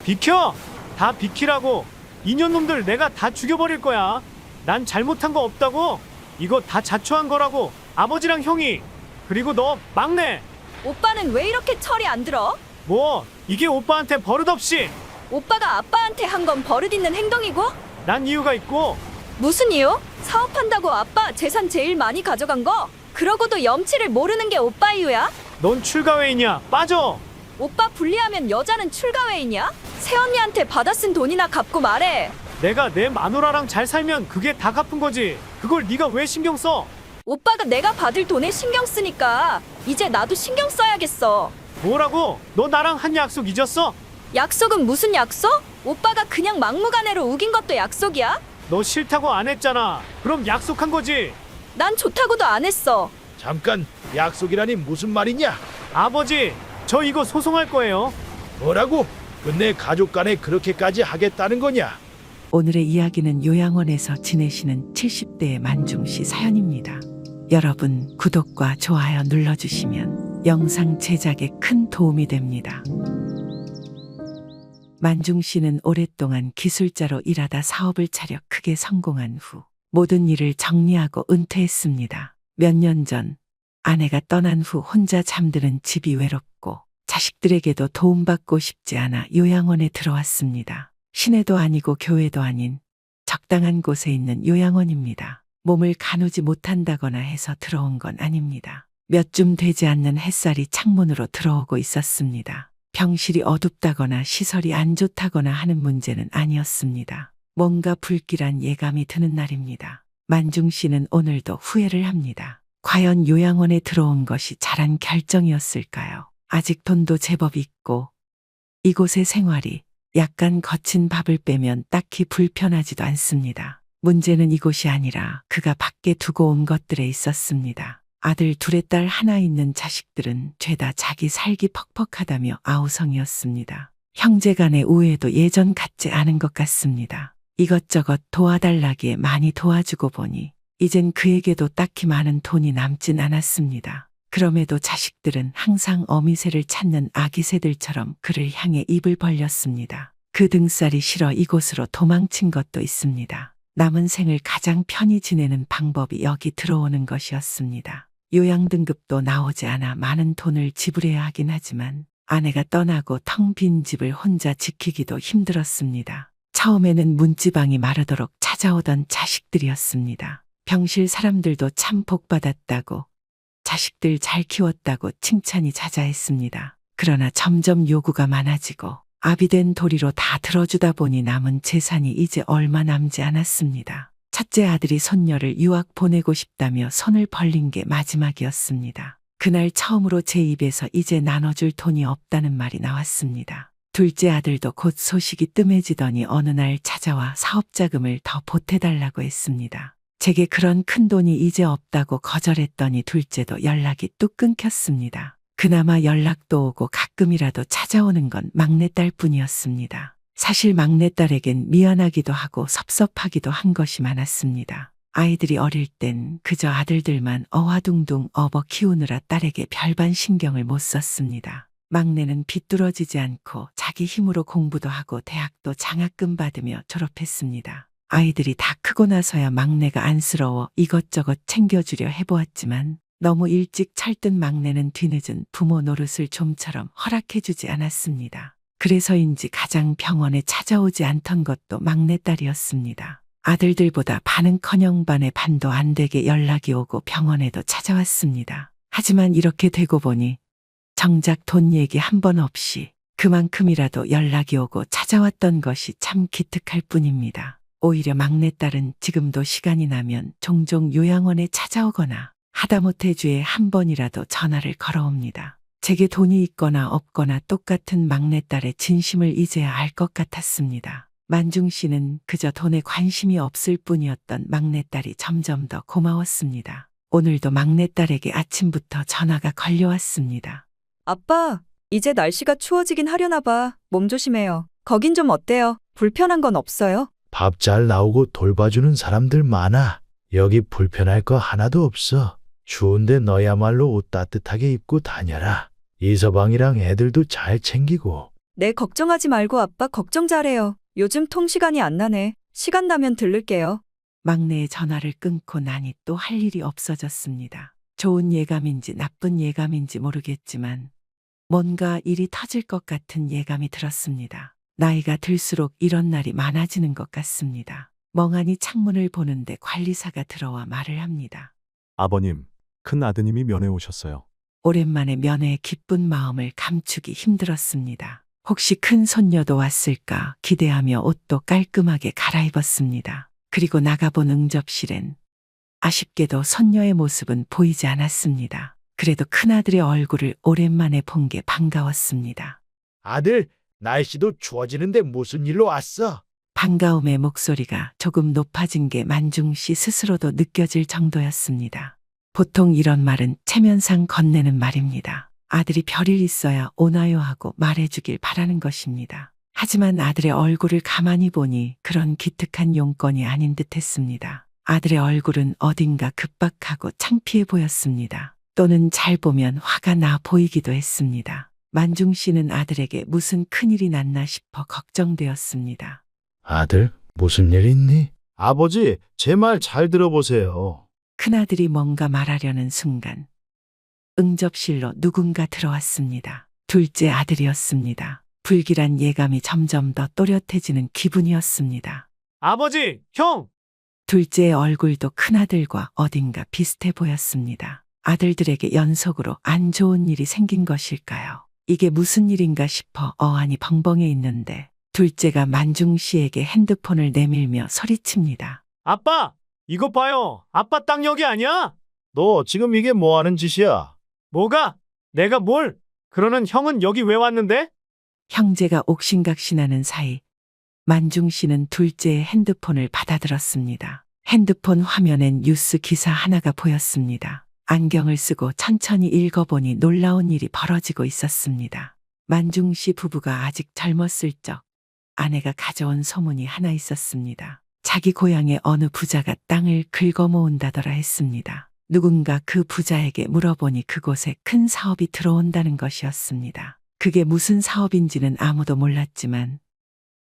비켜! 다 비키라고! 이년놈들 내가 다 죽여버릴 거야. 난 잘못한 거 없다고. 이거 다 자초한 거라고. 아버지랑 형이. 그리고 너 막내. 오빠는 왜 이렇게 철이 안 들어? 뭐 이게 오빠한테 버릇없이. 오빠가 아빠한테 한 건 버릇있는 행동이고? 난 이유가 있고. 무슨 이유? 사업한다고 아빠 재산 제일 많이 가져간 거? 그러고도 염치를 모르는 게 오빠 이유야? 넌 출가회의냐? 빠져. 오빠 분리하면 여자는 출가회의냐? 새언니한테 받아 쓴 돈이나 갚고 말해. 내가 내 마누라랑 잘 살면 그게 다 갚은 거지. 그걸 네가 왜 신경 써? 오빠가 내가 받을 돈에 신경 쓰니까 이제 나도 신경 써야겠어. 뭐라고? 너 나랑 한 약속 잊었어? 약속은 무슨 약속? 오빠가 그냥 막무가내로 우긴 것도 약속이야? 너 싫다고 안 했잖아. 그럼 약속한 거지. 난 좋다고도 안 했어. 잠깐, 약속이라니 무슨 말이냐? 아버지, 저 이거 소송할 거예요. 뭐라고? 끝내 가족 간에 그렇게까지 하겠다는 거냐? 오늘의 이야기는 요양원에서 지내시는 70대의 만중씨 사연입니다. 여러분 구독과 좋아요 눌러주시면 영상 제작에 큰 도움이 됩니다. 만중씨는 오랫동안 기술자로 일하다 사업을 차려 크게 성공한 후 모든 일을 정리하고 은퇴했습니다. 몇 년 전 아내가 떠난 후 혼자 잠드는 집이 외롭고 자식들에게도 도움받고 싶지 않아 요양원에 들어왔습니다. 시내도 아니고 교회도 아닌 적당한 곳에 있는 요양원입니다. 몸을 가누지 못한다거나 해서 들어온 건 아닙니다. 몇 줌 되지 않는 햇살이 창문으로 들어오고 있었습니다. 병실이 어둡다거나 시설이 안 좋다거나 하는 문제는 아니었습니다. 뭔가 불길한 예감이 드는 날입니다. 만중 씨는 오늘도 후회를 합니다. 과연 요양원에 들어온 것이 잘한 결정이었을까요? 아직 돈도 제법 있고 이곳의 생활이 약간 거친 밥을 빼면 딱히 불편하지도 않습니다. 문제는 이곳이 아니라 그가 밖에 두고 온 것들에 있었습니다. 아들 둘의 딸 하나 있는 자식들은 죄다 자기 살기 퍽퍽하다며 아우성이었습니다. 형제간의 우애도 예전 같지 않은 것 같습니다. 이것저것 도와달라기에 많이 도와주고 보니 이젠 그에게도 딱히 많은 돈이 남진 않았습니다. 그럼에도 자식들은 항상 어미새를 찾는 아기새들처럼 그를 향해 입을 벌렸습니다. 그 등살이 싫어 이곳으로 도망친 것도 있습니다. 남은 생을 가장 편히 지내는 방법이 여기 들어오는 것이었습니다. 요양 등급도 나오지 않아 많은 돈을 지불해야 하긴 하지만 아내가 떠나고 텅 빈 집을 혼자 지키기도 힘들었습니다. 처음에는 문지방이 마르도록 찾아오던 자식들이었습니다. 병실 사람들도 참 복받았다고 자식들 잘 키웠다고 칭찬이 자자했습니다. 그러나 점점 요구가 많아지고 아비된 도리로 다 들어주다 보니 남은 재산이 이제 얼마 남지 않았습니다. 첫째 아들이 손녀를 유학 보내고 싶다며 손을 벌린 게 마지막이었습니다. 그날 처음으로 제 입에서 이제 나눠줄 돈이 없다는 말이 나왔습니다. 둘째 아들도 곧 소식이 뜸해지더니 어느 날 찾아와 사업자금을 더 보태달라고 했습니다. 제게 그런 큰 돈이 이제 없다고 거절했더니 둘째도 연락이 뚝 끊겼습니다. 그나마 연락도 오고 가끔이라도 찾아오는 건 막내딸 뿐이었습니다. 사실 막내딸에겐 미안하기도 하고 섭섭하기도 한 것이 많았습니다. 아이들이 어릴 땐 그저 아들들만 어화둥둥 업어 키우느라 딸에게 별반 신경을 못 썼습니다. 막내는 비뚤어지지 않고 자기 힘으로 공부도 하고 대학도 장학금 받으며 졸업했습니다. 아이들이 다 크고 나서야 막내가 안쓰러워 이것저것 챙겨주려 해보았지만 너무 일찍 철든 막내는 뒤늦은 부모 노릇을 좀처럼 허락해주지 않았습니다. 그래서인지 가장 병원에 찾아오지 않던 것도 막내딸이었습니다. 아들들보다 반은커녕 반의 반도 안 되게 연락이 오고 병원에도 찾아왔습니다. 하지만 이렇게 되고 보니 정작 돈 얘기 한 번 없이 그만큼이라도 연락이 오고 찾아왔던 것이 참 기특할 뿐입니다. 오히려 막내딸은 지금도 시간이 나면 종종 요양원에 찾아오거나 하다못해 주에 한 번이라도 전화를 걸어옵니다. 제게 돈이 있거나 없거나 똑같은 막내딸의 진심을 이제야 알 것 같았습니다. 만중 씨는 그저 돈에 관심이 없을 뿐이었던 막내딸이 점점 더 고마웠습니다. 오늘도 막내딸에게 아침부터 전화가 걸려왔습니다. 아빠, 이제 날씨가 추워지긴 하려나 봐. 몸 조심해요. 거긴 좀 어때요? 불편한 건 없어요? 밥 잘 나오고 돌봐주는 사람들 많아. 여기 불편할 거 하나도 없어. 추운데 너야말로 옷 따뜻하게 입고 다녀라. 이서방이랑 애들도 잘 챙기고. 네, 걱정하지 말고 아빠 걱정 잘해요. 요즘 통시간이 안 나네. 시간 나면 들를게요. 막내의 전화를 끊고 나니 또 할 일이 없어졌습니다. 좋은 예감인지 나쁜 예감인지 모르겠지만 뭔가 일이 터질 것 같은 예감이 들었습니다. 나이가 들수록 이런 날이 많아지는 것 같습니다. 멍하니 창문을 보는데 관리사가 들어와 말을 합니다. 아버님, 큰 아드님이 면회 오셨어요. 오랜만에 면회의 기쁜 마음을 감추기 힘들었습니다. 혹시 큰 손녀도 왔을까 기대하며 옷도 깔끔하게 갈아입었습니다. 그리고 나가본 응접실엔 아쉽게도 손녀의 모습은 보이지 않았습니다. 그래도 큰아들의 얼굴을 오랜만에 본 게 반가웠습니다. 아들, 날씨도 추워지는데 무슨 일로 왔어? 반가움의 목소리가 조금 높아진 게 만중 씨 스스로도 느껴질 정도였습니다. 보통 이런 말은 체면상 건네는 말입니다. 아들이 별일 있어야 오나요 하고 말해주길 바라는 것입니다. 하지만 아들의 얼굴을 가만히 보니 그런 기특한 용건이 아닌 듯 했습니다. 아들의 얼굴은 어딘가 급박하고 창피해 보였습니다. 또는 잘 보면 화가 나 보이기도 했습니다. 만중 씨는 아들에게 무슨 큰일이 났나 싶어 걱정되었습니다. 아들, 무슨 일 있니? 아버지, 제 말 잘 들어보세요. 큰아들이 뭔가 말하려는 순간 응접실로 누군가 들어왔습니다. 둘째 아들이었습니다. 불길한 예감이 점점 더 또렷해지는 기분이었습니다. 아버지, 형! 둘째의 얼굴도 큰아들과 어딘가 비슷해 보였습니다. 아들들에게 연속으로 안 좋은 일이 생긴 것일까요? 이게 무슨 일인가 싶어 어안이 벙벙해 있는데 둘째가 만중 씨에게 핸드폰을 내밀며 소리칩니다. 아빠! 이거 봐요. 아빠 땅 여기 아니야? 너 지금 이게 뭐 하는 짓이야? 뭐가? 내가 뭘? 그러는 형은 여기 왜 왔는데? 형제가 옥신각신하는 사이 만중 씨는 둘째의 핸드폰을 받아들었습니다. 핸드폰 화면엔 뉴스 기사 하나가 보였습니다. 안경을 쓰고 천천히 읽어보니 놀라운 일이 벌어지고 있었습니다. 만중 씨 부부가 아직 젊었을 적 아내가 가져온 소문이 하나 있었습니다. 자기 고향의 어느 부자가 땅을 긁어모은다더라 했습니다. 누군가 그 부자에게 물어보니 그곳에 큰 사업이 들어온다는 것이었습니다. 그게 무슨 사업인지는 아무도 몰랐지만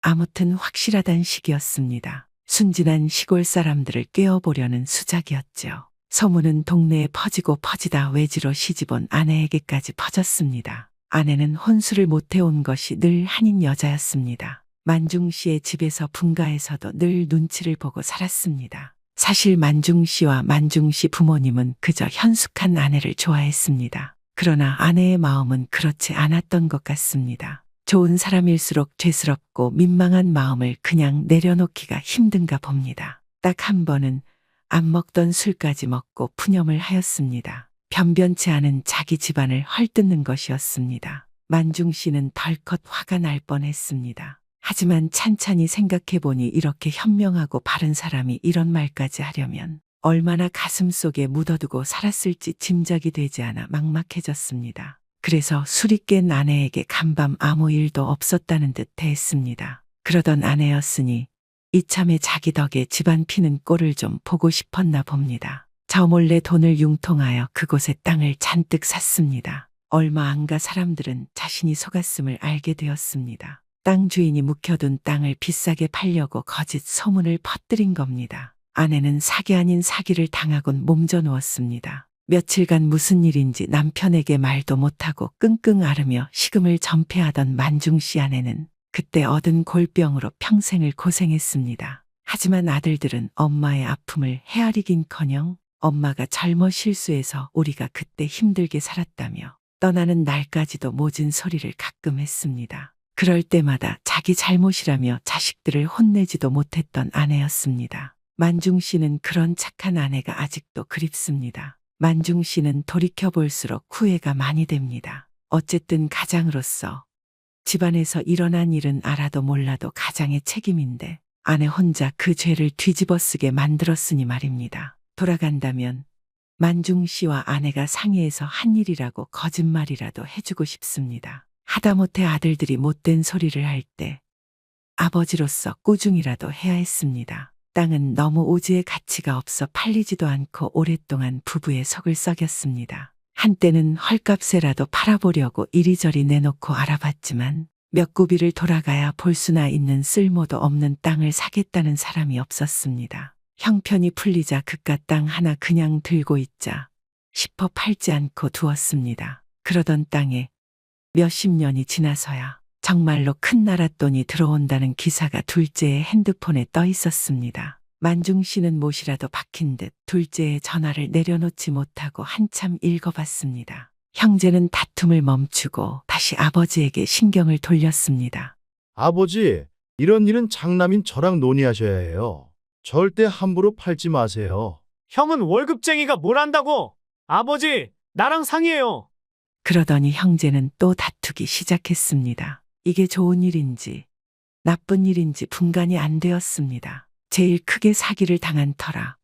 아무튼 확실하단 식이었습니다. 순진한 시골 사람들을 꿰어보려는 수작이었죠. 소문은 동네에 퍼지고 퍼지다 외지로 시집온 아내에게까지 퍼졌습니다. 아내는 혼수를 못해온 것이 늘 한인 여자였습니다. 만중 씨의 집에서 분가에서도 늘 눈치를 보고 살았습니다. 사실 만중 씨와 만중 씨 부모님은 그저 현숙한 아내를 좋아했습니다. 그러나 아내의 마음은 그렇지 않았던 것 같습니다. 좋은 사람일수록 죄스럽고 민망한 마음을 그냥 내려놓기가 힘든가 봅니다. 딱 한 번은 안 먹던 술까지 먹고 푸념을 하였습니다. 변변치 않은 자기 집안을 헐뜯는 것이었습니다. 만중 씨는 덜컥 화가 날 뻔했습니다. 하지만 찬찬히 생각해보니 이렇게 현명하고 바른 사람이 이런 말까지 하려면 얼마나 가슴속에 묻어두고 살았을지 짐작이 되지 않아 막막해졌습니다. 그래서 술이 깬 아내에게 간밤 아무 일도 없었다는 듯 대했습니다. 그러던 아내였으니 이참에 자기 덕에 집안 피는 꼴을 좀 보고 싶었나 봅니다. 저 몰래 돈을 융통하여 그곳에 땅을 잔뜩 샀습니다. 얼마 안 가 사람들은 자신이 속았음을 알게 되었습니다. 땅 주인이 묵혀둔 땅을 비싸게 팔려고 거짓 소문을 퍼뜨린 겁니다. 아내는 사기 아닌 사기를 당하곤 몸져 누웠습니다. 며칠간 무슨 일인지 남편에게 말도 못하고 끙끙 앓으며 식음을 전폐하던 만중 씨 아내는 그때 얻은 골병으로 평생을 고생했습니다. 하지만 아들들은 엄마의 아픔을 헤아리긴커녕 엄마가 잘못 실수해서 우리가 그때 힘들게 살았다며 떠나는 날까지도 모진 소리를 가끔 했습니다. 그럴 때마다 자기 잘못이라며 자식들을 혼내지도 못했던 아내였습니다. 만중 씨는 그런 착한 아내가 아직도 그립습니다. 만중 씨는 돌이켜볼수록 후회가 많이 됩니다. 어쨌든 가장으로서 집안에서 일어난 일은 알아도 몰라도 가장의 책임인데 아내 혼자 그 죄를 뒤집어쓰게 만들었으니 말입니다. 돌아간다면 만중 씨와 아내가 상의해서 한 일이라고 거짓말이라도 해주고 싶습니다. 하다못해 아들들이 못된 소리를 할 때 아버지로서 꾸중이라도 해야 했습니다. 땅은 너무 오지의 가치가 없어 팔리지도 않고 오랫동안 부부의 속을 썩였습니다. 한때는 헐값에라도 팔아보려고 이리저리 내놓고 알아봤지만 몇 고비를 돌아가야 볼 수나 있는 쓸모도 없는 땅을 사겠다는 사람이 없었습니다. 형편이 풀리자 그깟 땅 하나 그냥 들고 있자 싶어 팔지 않고 두었습니다. 그러던 땅에 몇십 년이 지나서야 정말로 큰 나라 돈이 들어온다는 기사가 둘째의 핸드폰에 떠 있었습니다. 만중 씨는 못이라도 박힌 듯 둘째의 전화를 내려놓지 못하고 한참 읽어봤습니다. 형제는 다툼을 멈추고 다시 아버지에게 신경을 돌렸습니다. 아버지, 이런 일은 장남인 저랑 논의하셔야 해요. 절대 함부로 팔지 마세요. 형은 월급쟁이가 뭘 안다고? 아버지, 나랑 상의해요. 그러더니 형제는 또 다투기 시작했습니다. 이게 좋은 일인지 나쁜 일인지 분간이 안 되었습니다. 제일 크게 사기를 당한 터라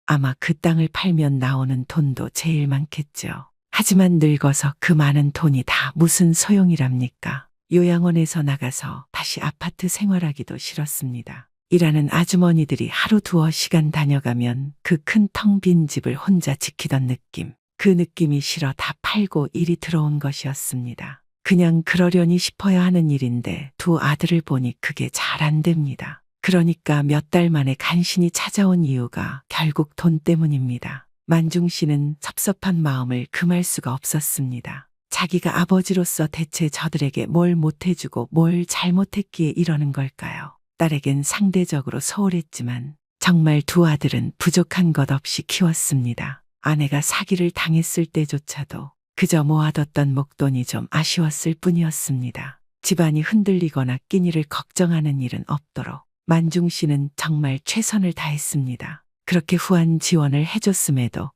아마 그 땅을 팔면 나오는 돈도 제일 많겠죠. 하지만 늙어서 그 많은 돈이 다 무슨 소용이랍니까? 요양원에서 나가서 다시 아파트 생활하기도 싫었습니다. 일하는 아주머니들이 하루 두어 시간 다녀가면 그 큰 텅 빈 집을 혼자 지키던 느낌. 그 느낌이 싫어 다 팔고 일이 들어온 것이었습니다. 그냥 그러려니 싶어야 하는 일인데 두 아들을 보니 그게 잘 안 됩니다. 그러니까 몇 달 만에 간신히 찾아온 이유가 결국 돈 때문입니다. 만중 씨는 섭섭한 마음을 금할 수가 없었습니다. 자기가 아버지로서 대체 저들에게 뭘 못해주고 뭘 잘못했기에 이러는 걸까요? 딸에겐 상대적으로 소홀했지만 정말 두 아들은 부족한 것 없이 키웠습니다. 아내가 사기를 당했을 때조차도 그저 모아뒀던 목돈이 좀 아쉬웠을 뿐이었습니다. 집안이 흔들리거나 끼니를 걱정하는 일은 없도록 만중 씨는 정말 최선을 다했습니다. 그렇게 후한 지원을 해줬음에도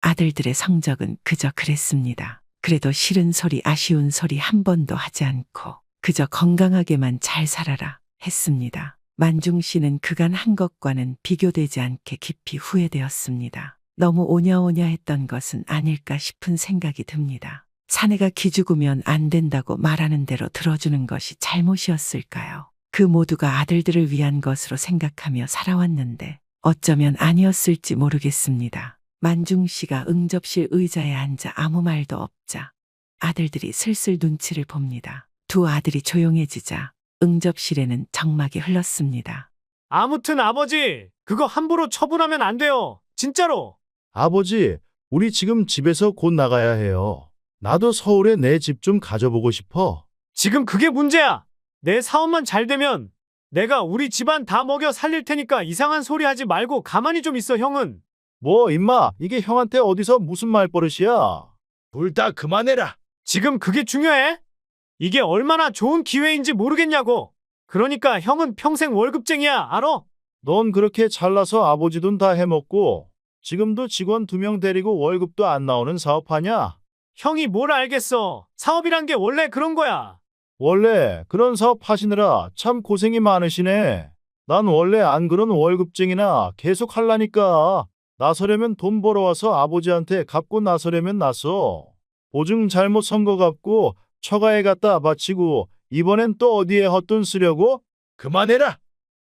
아들들의 성적은 그저 그랬습니다. 그래도 싫은 소리 아쉬운 소리 한 번도 하지 않고 그저 건강하게만 잘 살아라 했습니다. 만중 씨는 그간 한 것과는 비교되지 않게 깊이 후회되었습니다. 너무 오냐오냐 했던 것은 아닐까 싶은 생각이 듭니다. 사내가 기죽으면 안 된다고 말하는 대로 들어주는 것이 잘못이었을까요? 그 모두가 아들들을 위한 것으로 생각하며 살아왔는데 어쩌면 아니었을지 모르겠습니다. 만중 씨가 응접실 의자에 앉아 아무 말도 없자 아들들이 슬슬 눈치를 봅니다. 두 아들이 조용해지자 응접실에는 정막이 흘렀습니다. 아무튼 아버지, 그거 함부로 처분하면 안 돼요. 진짜로. 아버지, 우리 지금 집에서 곧 나가야 해요. 나도 서울에 내 집 좀 가져보고 싶어. 지금 그게 문제야. 내 사업만 잘 되면 내가 우리 집안 다 먹여 살릴 테니까 이상한 소리 하지 말고 가만히 좀 있어, 형은. 뭐, 임마, 이게 형한테 어디서 무슨 말버릇이야? 둘 다 그만해라. 지금 그게 중요해? 이게 얼마나 좋은 기회인지 모르겠냐고. 그러니까 형은 평생 월급쟁이야, 알아? 넌 그렇게 잘나서 아버지 돈 다 해먹고 지금도 직원 2명 데리고 월급도 안 나오는 사업하냐? 형이 뭘 알겠어. 사업이란 게 원래 그런 거야. 원래 그런 사업 하시느라 참 고생이 많으시네. 난 원래 안 그런 월급쟁이나 계속 할라니까. 나서려면 돈 벌어와서 아버지한테 갚고 나서려면 나서. 보증 잘못 선 거 갚고 처가에 갖다 바치고 이번엔 또 어디에 헛돈 쓰려고? 그만해라!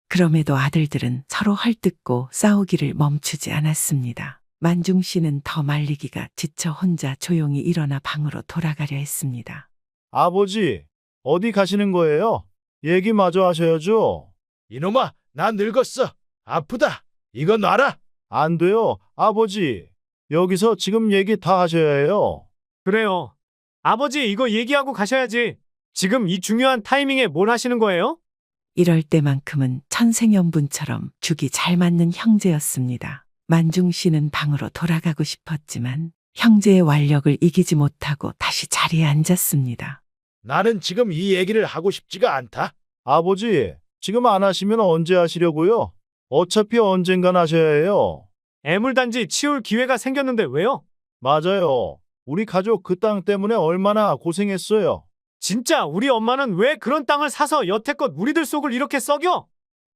그럼에도 아들들은 서로 헐뜯고 싸우기를 멈추지 않았습니다. 만중 씨는 더 말리기가 지쳐 혼자 조용히 일어나 방으로 돌아가려 했습니다. 아버지, 어디 가시는 거예요? 얘기 마저 하셔야죠. 이놈아, 나 늙었어. 아프다. 이거 놔라. 안 돼요, 아버지. 여기서 지금 얘기 다 하셔야 해요. 그래요. 아버지, 이거 얘기하고 가셔야지. 지금 이 중요한 타이밍에 뭘 하시는 거예요? 이럴 때만큼은 천생연분처럼 죽이 잘 맞는 형제였습니다. 만중 씨는 방으로 돌아가고 싶었지만 형제의 완력을 이기지 못하고 다시 자리에 앉았습니다. 나는 지금 이 얘기를 하고 싶지가 않다. 아버지, 지금 안 하시면 언제 하시려고요? 어차피 언젠간 하셔야 해요. 애물단지 치울 기회가 생겼는데 왜요? 맞아요. 우리 가족 그 땅 때문에 얼마나 고생했어요. 진짜 우리 엄마는 왜 그런 땅을 사서 여태껏 우리들 속을 이렇게 썩여?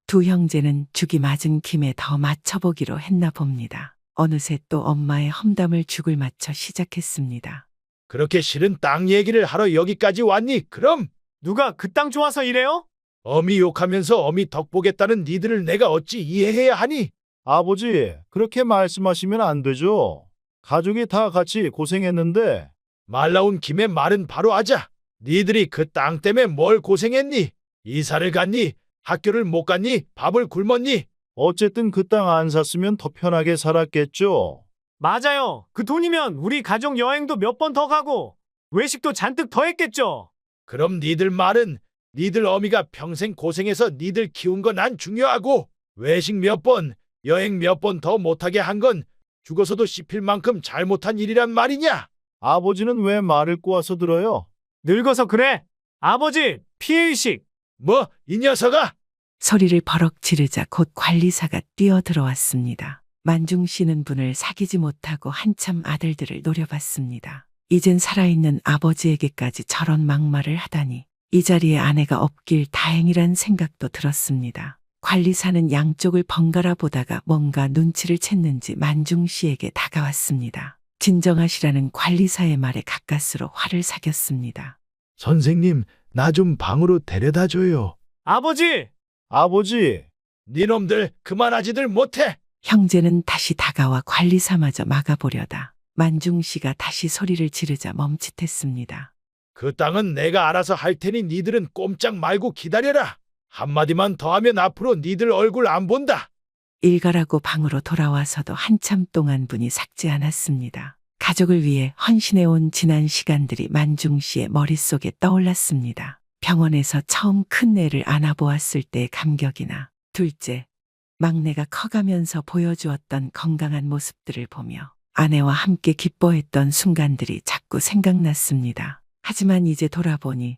두 형제는 죽이 맞은 김에 더 맞춰보기로 했나 봅니다. 어느새 또 엄마의 험담을 죽을 맞춰 시작했습니다. 그렇게 싫은 땅 얘기를 하러 여기까지 왔니? 그럼 누가 그 땅 좋아서 이래요? 어미 욕하면서 어미 덕 보겠다는 니들을 내가 어찌 이해해야 하니? 아버지, 그렇게 말씀하시면 안 되죠. 가족이 다 같이 고생했는데 말 나온 김에 말은 바로 하자. 니들이 그 땅 때문에 뭘 고생했니? 이사를 갔니? 학교를 못 갔니? 밥을 굶었니? 어쨌든 그 땅 안 샀으면 더 편하게 살았겠죠. 맞아요. 그 돈이면 우리 가족 여행도 몇 번 더 가고 외식도 잔뜩 더 했겠죠. 그럼 니들 말은 니들 어미가 평생 고생해서 니들 키운 건 안 중요하고 외식 몇 번, 여행 몇 번 더 못하게 한 건 죽어서도 씹힐 만큼 잘못한 일이란 말이냐? 아버지는 왜 말을 꼬아서 들어요? 늙어서 그래. 아버지, 피해의식. 뭐, 이 녀석아! 소리를 버럭 지르자 곧 관리사가 뛰어들어왔습니다. 만중 씨는 분을 사귀지 못하고 한참 아들들을 노려봤습니다. 이젠 살아있는 아버지에게까지 저런 막말을 하다니 이 자리에 아내가 없길 다행이란 생각도 들었습니다. 관리사는 양쪽을 번갈아 보다가 뭔가 눈치를 챘는지 만중 씨에게 다가왔습니다. 진정하시라는 관리사의 말에 가까스로 화를 사겼습니다. 선생님, 나 좀 방으로 데려다 줘요. 아버지! 아버지! 니놈들 그만하지들 못해! 형제는 다시 다가와 관리사마저 막아보려다 만중 씨가 다시 소리를 지르자 멈칫했습니다. 그 땅은 내가 알아서 할 테니 니들은 꼼짝 말고 기다려라. 한마디만 더 하면 앞으로 니들 얼굴 안 본다. 일가라고 방으로 돌아와서도 한참 동안 분이 삭지 않았습니다. 가족을 위해 헌신해온 지난 시간들이 만중 씨의 머릿속에 떠올랐습니다. 병원에서 처음 큰애를 안아보았을 때의 감격이나 둘째, 막내가 커가면서 보여주었던 건강한 모습들을 보며 아내와 함께 기뻐했던 순간들이 자꾸 생각났습니다. 하지만 이제 돌아보니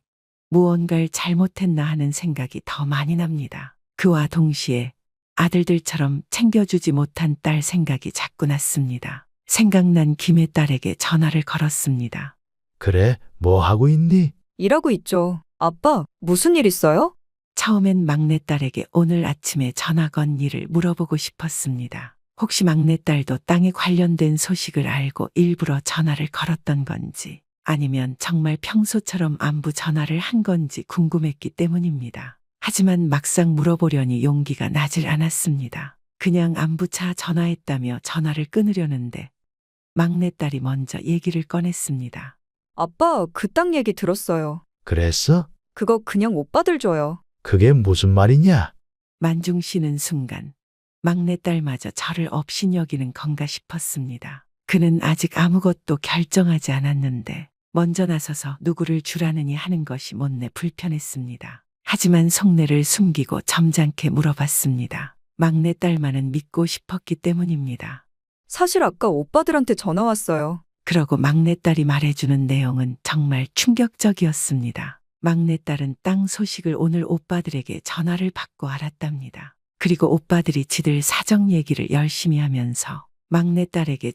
무언가를 잘못했나 하는 생각이 더 많이 납니다. 그와 동시에 아들들처럼 챙겨주지 못한 딸 생각이 자꾸 났습니다. 생각난 김에 딸에게 전화를 걸었습니다. 그래, 뭐 하고 있니? 일하고 있죠. 아빠, 무슨 일 있어요? 처음엔 막내딸에게 오늘 아침에 전화 건 일을 물어보고 싶었습니다. 혹시 막내딸도 땅에 관련된 소식을 알고 일부러 전화를 걸었던 건지 아니면 정말 평소처럼 안부 전화를 한 건지 궁금했기 때문입니다. 하지만 막상 물어보려니 용기가 나질 않았습니다. 그냥 안부차 전화했다며 전화를 끊으려는데 막내딸이 먼저 얘기를 꺼냈습니다. 아빠, 그 땅 얘기 들었어요. 그랬어? 그거 그냥 오빠들 줘요. 그게 무슨 말이냐? 만중 씨는 순간 막내딸마저 저를 업신여기는 건가 싶었습니다. 그는 아직 아무것도 결정하지 않았는데 먼저 나서서 누구를 주라느니 하는 것이 못내 불편했습니다. 하지만 속내를 숨기고 점잖게 물어봤습니다. 막내딸만은 믿고 싶었기 때문입니다. 사실 아까 오빠들한테 전화 왔어요. 그러고 막내딸이 말해주는 내용은 정말 충격적이었습니다. 막내딸은 땅 소식을 오늘 오빠들에게 전화를 받고 알았답니다. 그리고 오빠들이 지들 사정 얘기를 열심히 하면서 막내딸에게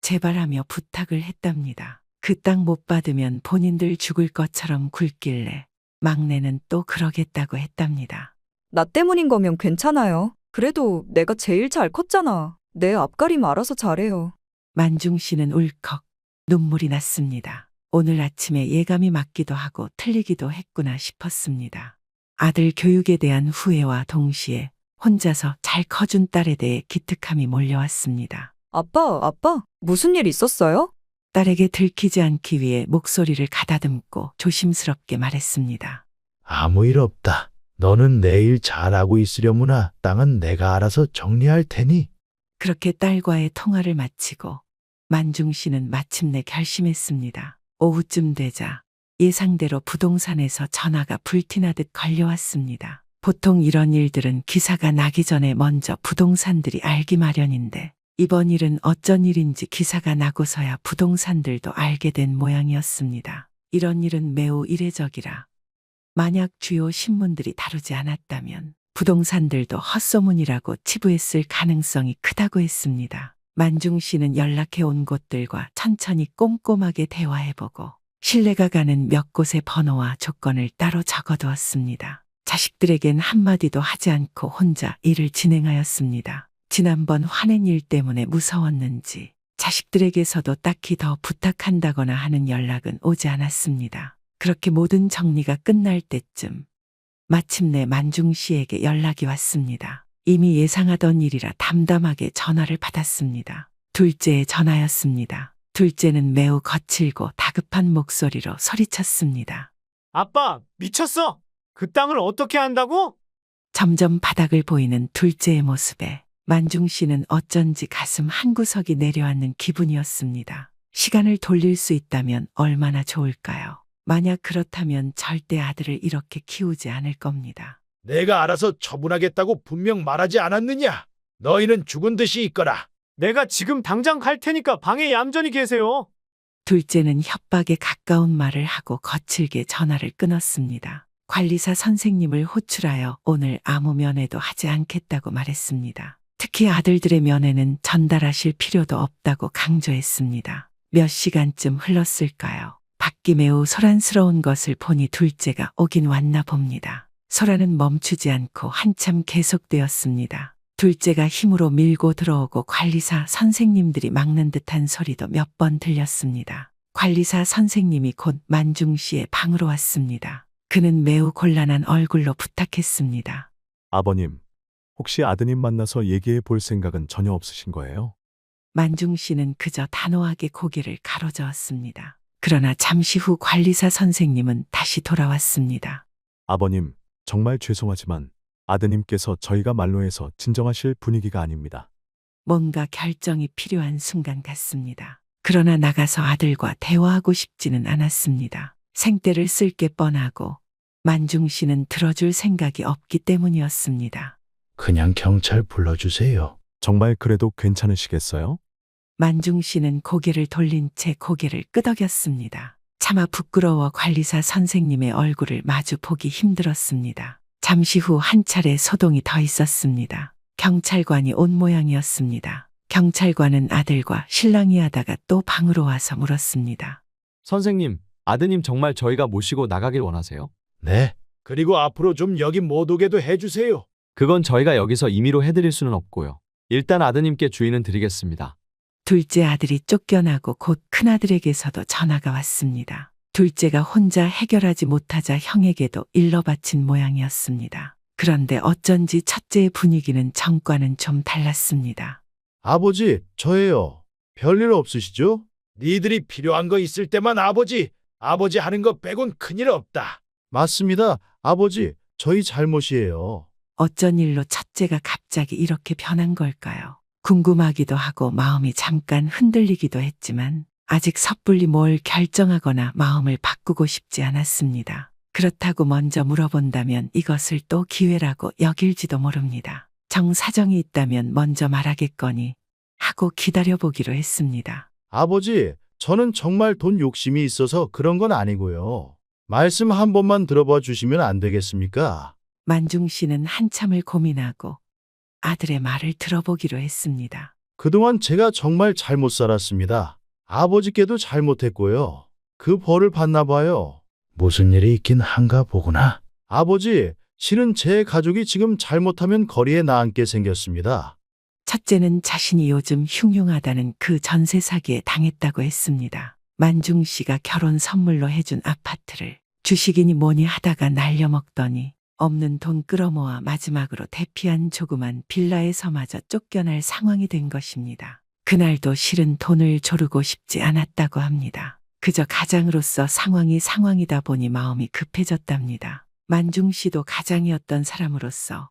제발하며 부탁을 했답니다. 그 땅 못 받으면 본인들 죽을 것처럼 굴길래 막내는 또 그러겠다고 했답니다. 나 때문인 거면 괜찮아요. 그래도 내가 제일 잘 컸잖아. 내 앞가림 알아서 잘해요. 만중 씨는 울컥 눈물이 났습니다. 오늘 아침에 예감이 맞기도 하고 틀리기도 했구나 싶었습니다. 아들 교육에 대한 후회와 동시에 혼자서 잘 커준 딸에 대해 기특함이 몰려왔습니다. 아빠, 무슨 일 있었어요? 딸에게 들키지 않기 위해 목소리를 가다듬고 조심스럽게 말했습니다. 아무 일 없다. 너는 내일 잘하고 있으려무나 땅은 내가 알아서 정리할 테니. 그렇게 딸과의 통화를 마치고 만중 씨는 마침내 결심했습니다. 오후쯤 되자 예상대로 부동산에서 전화가 불티나듯 걸려왔습니다. 보통 이런 일들은 기사가 나기 전에 먼저 부동산들이 알기 마련인데 이번 일은 어쩐 일인지 기사가 나고서야 부동산들도 알게 된 모양이었습니다. 이런 일은 매우 이례적이라 만약 주요 신문들이 다루지 않았다면 부동산들도 헛소문이라고 치부했을 가능성이 크다고 했습니다. 만중 씨는 연락해 온 곳들과 천천히 꼼꼼하게 대화해보고 신뢰가 가는 몇 곳의 번호와 조건을 따로 적어두었습니다. 자식들에겐 한마디도 하지 않고 혼자 일을 진행하였습니다. 지난번 화낸 일 때문에 무서웠는지 자식들에게서도 딱히 더 부탁한다거나 하는 연락은 오지 않았습니다. 그렇게 모든 정리가 끝날 때쯤 마침내 만중 씨에게 연락이 왔습니다. 이미 예상하던 일이라 담담하게 전화를 받았습니다. 둘째의 전화였습니다. 둘째는 매우 거칠고 다급한 목소리로 소리쳤습니다. 아빠, 미쳤어! 그 땅을 어떻게 한다고? 점점 바닥을 보이는 둘째의 모습에 만중 씨는 어쩐지 가슴 한구석이 내려앉는 기분이었습니다. 시간을 돌릴 수 있다면 얼마나 좋을까요? 만약 그렇다면 절대 아들을 이렇게 키우지 않을 겁니다. 내가 알아서 처분하겠다고 분명 말하지 않았느냐? 너희는 죽은 듯이 있거라. 내가 지금 당장 갈 테니까 방에 얌전히 계세요. 둘째는 협박에 가까운 말을 하고 거칠게 전화를 끊었습니다. 관리사 선생님을 호출하여 오늘 아무 면회도 하지 않겠다고 말했습니다. 특히 아들들의 면회는 전달하실 필요도 없다고 강조했습니다. 몇 시간쯤 흘렀을까요? 밖이 매우 소란스러운 것을 보니 둘째가 오긴 왔나 봅니다. 소란은 멈추지 않고 한참 계속되었습니다. 둘째가 힘으로 밀고 들어오고 관리사 선생님들이 막는 듯한 소리도 몇 번 들렸습니다. 관리사 선생님이 곧 만중 씨의 방으로 왔습니다. 그는 매우 곤란한 얼굴로 부탁했습니다. 아버님, 혹시 아드님 만나서 얘기해 볼 생각은 전혀 없으신 거예요? 만중 씨는 그저 단호하게 고개를 가로저었습니다. 그러나 잠시 후 관리사 선생님은 다시 돌아왔습니다. 아버님, 정말 죄송하지만 아드님께서 저희가 말로 해서 진정하실 분위기가 아닙니다. 뭔가 결정이 필요한 순간 같습니다. 그러나 나가서 아들과 대화하고 싶지는 않았습니다. 생떼를 쓸 게 뻔하고 만중 씨는 들어줄 생각이 없기 때문이었습니다. 그냥 경찰 불러주세요. 정말 그래도 괜찮으시겠어요? 만중 씨는 고개를 돌린 채 고개를 끄덕였습니다. 차마 부끄러워 관리사 선생님의 얼굴을 마주 보기 힘들었습니다. 잠시 후 한 차례 소동이 더 있었습니다. 경찰관이 온 모양이었습니다. 경찰관은 아들과 실랑이 하다가 또 방으로 와서 물었습니다. 선생님, 아드님 정말 저희가 모시고 나가길 원하세요? 네. 그리고 앞으로 좀 여기 못 오게도 해주세요. 그건 저희가 여기서 임의로 해드릴 수는 없고요. 일단 아드님께 주의는 드리겠습니다. 둘째 아들이 쫓겨나고 곧 큰아들에게서도 전화가 왔습니다. 둘째가 혼자 해결하지 못하자 형에게도 일러 바친 모양이었습니다. 그런데 어쩐지 첫째의 분위기는 전과는 좀 달랐습니다. 아버지, 저예요. 별일 없으시죠? 니들이 필요한 거 있을 때만 아버지 하는 거 빼곤 큰일 없다. 맞습니다. 아버지, 저희 잘못이에요. 어쩐 일로 첫째가 갑자기 이렇게 변한 걸까요? 궁금하기도 하고 마음이 잠깐 흔들리기도 했지만 아직 섣불리 뭘 결정하거나 마음을 바꾸고 싶지 않았습니다. 그렇다고 먼저 물어본다면 이것을 또 기회라고 여길지도 모릅니다. 정사정이 있다면 먼저 말하겠거니 하고 기다려보기로 했습니다. 아버지, 저는 정말 돈 욕심이 있어서 그런 건 아니고요. 말씀 한 번만 들어봐 주시면 안 되겠습니까? 만중 씨는 한참을 고민하고 아들의 말을 들어보기로 했습니다. 그동안 제가 정말 잘못 살았습니다. 아버지께도 잘못했고요. 그 벌을 받나 봐요. 무슨 일이 있긴 한가 보구나. 아버지, 실은 제 가족이 지금 잘못하면 거리에 나앉게 생겼습니다. 첫째는 자신이 요즘 흉흉하다는 그 전세 사기에 당했다고 했습니다. 만중 씨가 결혼 선물로 해준 아파트를 주식이니 뭐니 하다가 날려먹더니 없는 돈 끌어모아 마지막으로 대피한 조그만 빌라에서마저 쫓겨날 상황이 된 것입니다. 그날도 실은 돈을 조르고 싶지 않았다고 합니다. 그저 가장으로서 상황이다 보니 마음이 급해졌답니다. 만중 씨도 가장이었던 사람으로서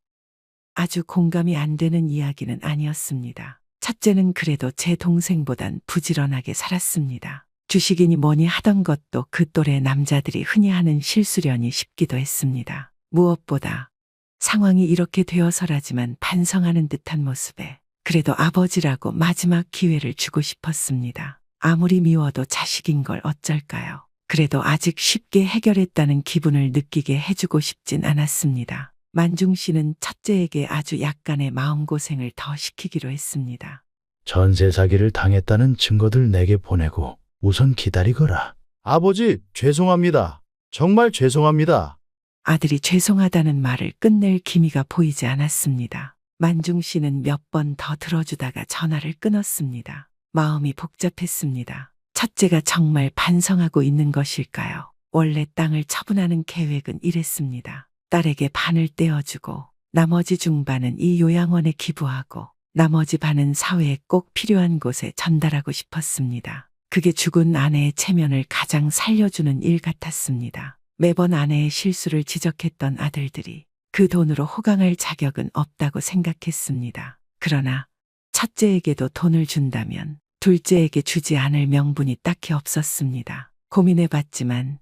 아주 공감이 안 되는 이야기는 아니었습니다. 첫째는 그래도 제 동생보단 부지런하게 살았습니다. 주식이니 뭐니 하던 것도 그 또래 남자들이 흔히 하는 실수려니 싶기도 했습니다. 무엇보다 상황이 이렇게 되어서라지만 반성하는 듯한 모습에 그래도 아버지라고 마지막 기회를 주고 싶었습니다. 아무리 미워도 자식인 걸 어쩔까요? 그래도 아직 쉽게 해결했다는 기분을 느끼게 해주고 싶진 않았습니다. 만중 씨는 첫째에게 아주 약간의 마음고생을 더 시키기로 했습니다. 전세 사기를 당했다는 증거들 내게 보내고 우선 기다리거라. 아버지, 죄송합니다. 정말 죄송합니다. 아들이 죄송하다는 말을 끝낼 기미가 보이지 않았습니다. 만중 씨는 몇 번 더 들어주다가 전화를 끊었습니다. 마음이 복잡했습니다. 첫째가 정말 반성하고 있는 것일까요? 원래 땅을 처분하는 계획은 이랬습니다. 딸에게 반을 떼어주고 나머지 중반은 이 요양원에 기부하고 나머지 반은 사회에 꼭 필요한 곳에 전달하고 싶었습니다. 그게 죽은 아내의 체면을 가장 살려주는 일 같았습니다. 매번 아내의 실수를 지적했던 아들들이 그 돈으로 호강할 자격은 없다고 생각했습니다. 그러나 첫째에게도 돈을 준다면 둘째에게 주지 않을 명분이 딱히 없었습니다. 고민해봤지만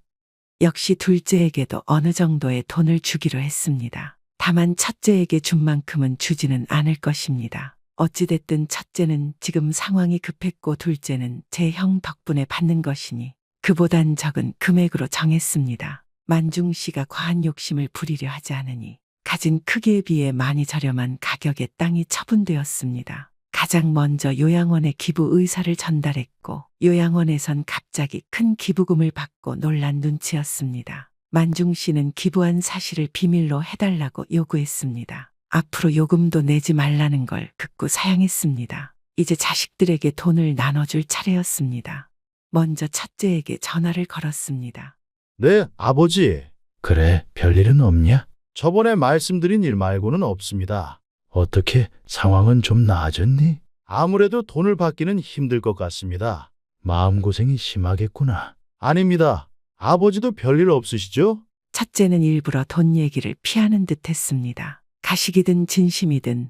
역시 둘째에게도 어느 정도의 돈을 주기로 했습니다. 다만 첫째에게 준 만큼은 주지는 않을 것입니다. 어찌됐든 첫째는 지금 상황이 급했고 둘째는 제 형 덕분에 받는 것이니 그보단 적은 금액으로 정했습니다. 만중 씨가 과한 욕심을 부리려 하지 않으니 가진 크기에 비해 많이 저렴한 가격의 땅이 처분되었습니다. 가장 먼저 요양원에 기부 의사를 전달했고 요양원에선 갑자기 큰 기부금을 받고 놀란 눈치였습니다. 만중 씨는 기부한 사실을 비밀로 해달라고 요구했습니다. 앞으로 요금도 내지 말라는 걸 극구 사양했습니다. 이제 자식들에게 돈을 나눠줄 차례였습니다. 먼저 첫째에게 전화를 걸었습니다. 네, 아버지. 그래, 별일은 없냐? 저번에 말씀드린 일 말고는 없습니다. 어떻게 상황은 좀 나아졌니? 아무래도 돈을 받기는 힘들 것 같습니다. 마음고생이 심하겠구나. 아닙니다. 아버지도 별일 없으시죠? 첫째는 일부러 돈 얘기를 피하는 듯 했습니다. 가식이든 진심이든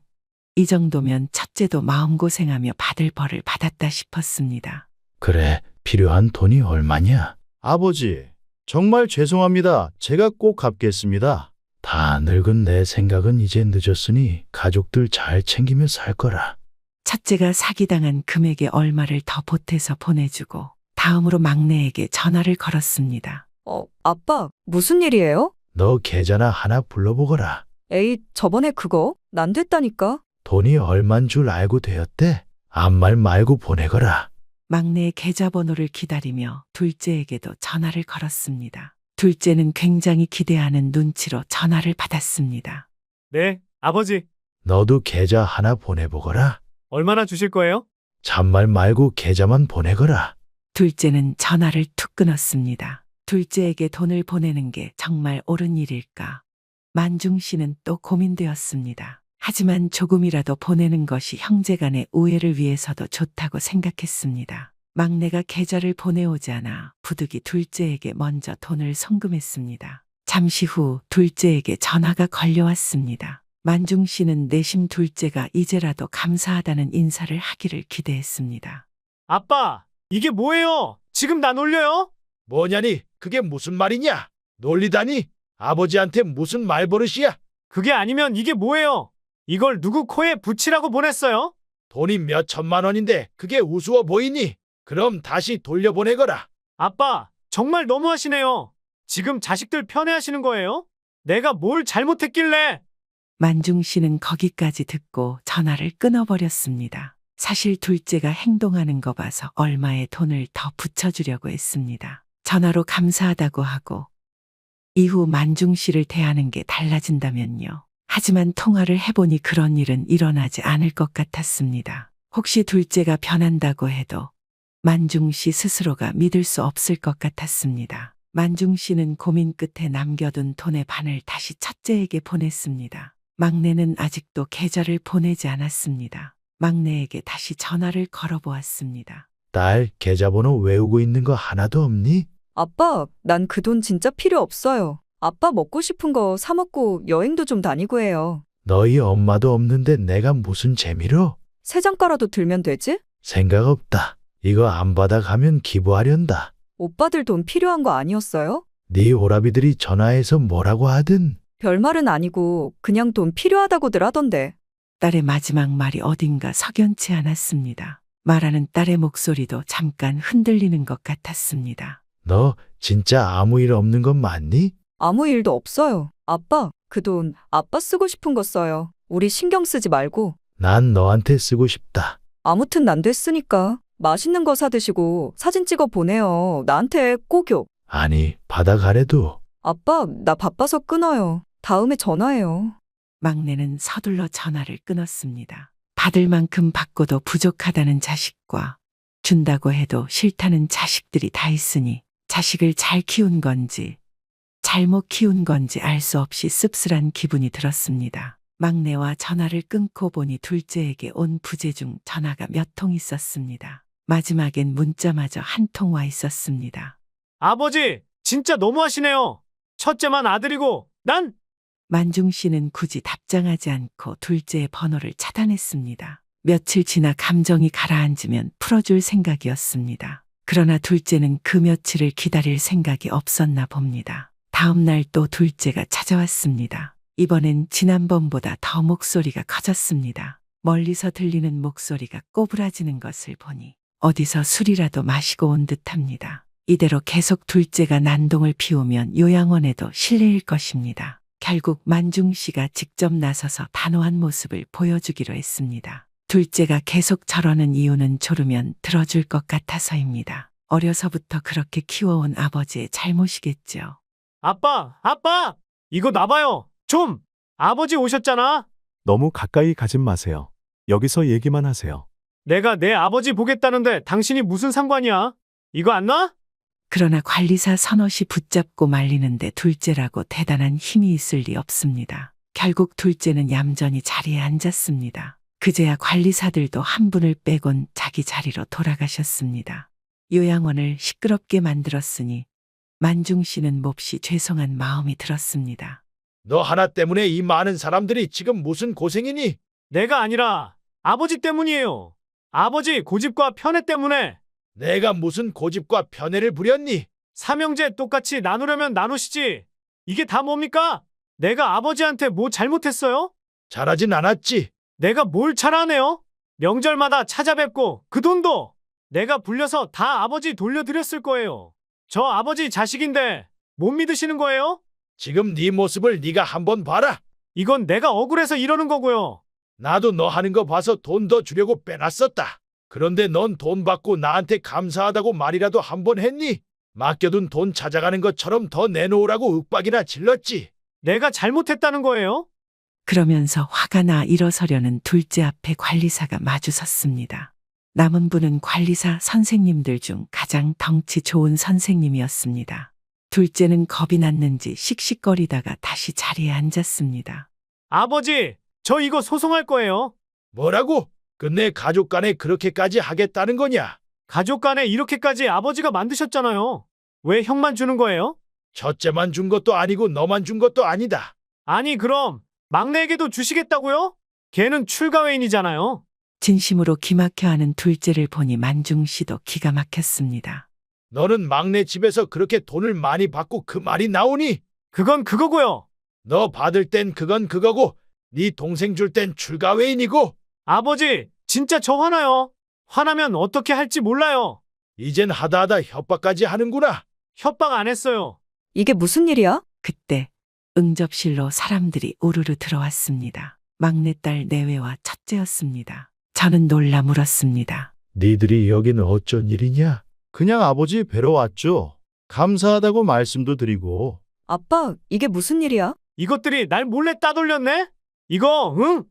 이 정도면 첫째도 마음고생하며 받을 벌을 받았다 싶었습니다. 그래, 필요한 돈이 얼마냐? 아버지, 정말 죄송합니다. 제가 꼭 갚겠습니다. 다 늙은 내 생각은 이제 늦었으니 가족들 잘 챙기며 살 거라. 첫째가 사기당한 금액의 얼마를 더 보태서 보내주고 다음으로 막내에게 전화를 걸었습니다. 아빠, 무슨 일이에요? 너 계좌나 하나 불러보거라. 에이, 저번에 그거 난 됐다니까. 돈이 얼만 줄 알고 되었대? 아무 말 말고 보내거라. 막내의 계좌번호를 기다리며 둘째에게도 전화를 걸었습니다. 둘째는 굉장히 기대하는 눈치로 전화를 받았습니다. 네, 아버지. 너도 계좌 하나 보내보거라. 얼마나 주실 거예요? 잔말 말고 계좌만 보내거라. 둘째는 전화를 툭 끊었습니다. 둘째에게 돈을 보내는 게 정말 옳은 일일까? 만중 씨는 또 고민되었습니다. 하지만 조금이라도 보내는 것이 형제간의 우애를 위해서도 좋다고 생각했습니다. 막내가 계좌를 보내오자나 부득이 둘째에게 먼저 돈을 송금했습니다. 잠시 후 둘째에게 전화가 걸려왔습니다. 만중 씨는 내심 둘째가 이제라도 감사하다는 인사를 하기를 기대했습니다. 아빠, 이게 뭐예요? 지금 나 놀려요? 뭐냐니? 그게 무슨 말이냐? 놀리다니? 아버지한테 무슨 말버릇이야? 그게 아니면 이게 뭐예요? 이걸 누구 코에 붙이라고 보냈어요? 돈이 몇 천만 원인데 그게 우스워 보이니? 그럼 다시 돌려보내거라. 아빠, 정말 너무하시네요. 지금 자식들 편애하시는 거예요? 내가 뭘 잘못했길래? 만중 씨는 거기까지 듣고 전화를 끊어버렸습니다. 사실 둘째가 행동하는 거 봐서 얼마의 돈을 더 붙여주려고 했습니다. 전화로 감사하다고 하고 이후 만중 씨를 대하는 게 달라진다면요. 하지만 통화를 해보니 그런 일은 일어나지 않을 것 같았습니다. 혹시 둘째가 변한다고 해도 만중 씨 스스로가 믿을 수 없을 것 같았습니다. 만중 씨는 고민 끝에 남겨둔 돈의 반을 다시 첫째에게 보냈습니다. 막내는 아직도 계좌를 보내지 않았습니다. 막내에게 다시 전화를 걸어보았습니다. 딸, 계좌번호 외우고 있는 거 하나도 없니? 아빠, 난 그 돈 진짜 필요 없어요. 아빠 먹고 싶은 거 사 먹고 여행도 좀 다니고 해요. 너희 엄마도 없는데 내가 무슨 재미로? 새 장가라도 들면 되지? 생각 없다. 이거 안 받아가면 기부하련다. 오빠들 돈 필요한 거 아니었어요? 네 오라비들이 전화해서 뭐라고 하든. 별말은 아니고 그냥 돈 필요하다고들 하던데. 딸의 마지막 말이 어딘가 석연치 않았습니다. 말하는 딸의 목소리도 잠깐 흔들리는 것 같았습니다. 너 진짜 아무 일 없는 건 맞니? 아무 일도 없어요. 아빠, 그 돈 아빠 쓰고 싶은 거 써요. 우리 신경 쓰지 말고. 난 너한테 쓰고 싶다. 아무튼 난 됐으니까 맛있는 거 사 드시고 사진 찍어 보내요. 나한테 꼭요. 아니, 받아가래도. 아빠, 나 바빠서 끊어요. 다음에 전화해요. 막내는 서둘러 전화를 끊었습니다. 받을 만큼 받고도 부족하다는 자식과 준다고 해도 싫다는 자식들이 다 있으니 자식을 잘 키운 건지 잘못 키운 건지 알 수 없이 씁쓸한 기분이 들었습니다. 막내와 전화를 끊고 보니 둘째에게 온 부재 중 전화가 몇 통 있었습니다. 마지막엔 문자마저 한 통 와 있었습니다. 아버지, 진짜 너무하시네요. 첫째만 아들이고, 난 만중 씨는 굳이 답장하지 않고 둘째의 번호를 차단했습니다. 며칠 지나 감정이 가라앉으면 풀어줄 생각이었습니다. 그러나 둘째는 그 며칠을 기다릴 생각이 없었나 봅니다. 다음 날 또 둘째가 찾아왔습니다. 이번엔 지난번보다 더 목소리가 커졌습니다. 멀리서 들리는 목소리가 꼬부라지는 것을 보니 어디서 술이라도 마시고 온 듯합니다. 이대로 계속 둘째가 난동을 피우면 요양원에도 실례일 것입니다. 결국 만중 씨가 직접 나서서 단호한 모습을 보여주기로 했습니다. 둘째가 계속 저러는 이유는 조르면 들어줄 것 같아서입니다. 어려서부터 그렇게 키워온 아버지의 잘못이겠죠. 아빠, 이거 놔봐요. 좀, 아버지 오셨잖아. 너무 가까이 가진 마세요. 여기서 얘기만 하세요. 내가 내 아버지 보겠다는데 당신이 무슨 상관이야? 이거 안 놔? 그러나 관리사 선옷이 붙잡고 말리는데 둘째라고 대단한 힘이 있을 리 없습니다. 결국 둘째는 얌전히 자리에 앉았습니다. 그제야 관리사들도 한 분을 빼곤 자기 자리로 돌아가셨습니다. 요양원을 시끄럽게 만들었으니 만중 씨는 몹시 죄송한 마음이 들었습니다. 너 하나 때문에 이 많은 사람들이 지금 무슨 고생이니? 내가 아니라 아버지 때문이에요. 아버지 고집과 편애 때문에. 내가 무슨 고집과 편애를 부렸니? 삼형제 똑같이 나누려면 나누시지. 이게 다 뭡니까? 내가 아버지한테 뭐 잘못했어요? 잘하진 않았지. 내가 뭘 잘하네요? 명절마다 찾아뵙고 그 돈도 내가 불려서 다 아버지 돌려드렸을 거예요. 저 아버지 자식인데 못 믿으시는 거예요? 지금 네 모습을 네가 한번 봐라. 이건 내가 억울해서 이러는 거고요. 나도 너 하는 거 봐서 돈 더 주려고 빼놨었다. 그런데 넌 돈 받고 나한테 감사하다고 말이라도 한번 했니? 맡겨둔 돈 찾아가는 것처럼 더 내놓으라고 윽박이나 질렀지. 내가 잘못했다는 거예요? 그러면서 화가 나 일어서려는 둘째 앞에 관리사가 마주섰습니다. 남은 분은 관리사 선생님들 중 가장 덩치 좋은 선생님이었습니다. 둘째는 겁이 났는지 씩씩거리다가 다시 자리에 앉았습니다. 아버지, 저 이거 소송할 거예요. 뭐라고? 끝내 가족 간에 그렇게까지 하겠다는 거냐? 가족 간에 이렇게까지 아버지가 만드셨잖아요. 왜 형만 주는 거예요? 첫째만 준 것도 아니고 너만 준 것도 아니다. 아니, 그럼 막내에게도 주시겠다고요? 걔는 출가회인이잖아요. 진심으로 기막혀하는 둘째를 보니 만중 씨도 기가 막혔습니다. 너는 막내 집에서 그렇게 돈을 많이 받고 그 말이 나오니? 그건 그거고요. 너 받을 땐 그건 그거고 네 동생 줄 땐 출가회인이고. 아버지, 진짜 저 화나요. 화나면 어떻게 할지 몰라요. 이젠 하다하다 협박까지 하는구나. 협박 안 했어요. 이게 무슨 일이야? 그때 응접실로 사람들이 우르르 들어왔습니다. 막내딸 내외와 첫째였습니다. 저는 놀라 물었습니다. 니들이 여기는 어쩐 일이냐? 그냥 아버지 뵈러 왔죠. 감사하다고 말씀도 드리고. 아빠, 이게 무슨 일이야? 이것들이 날 몰래 따돌렸네? 이거, 응?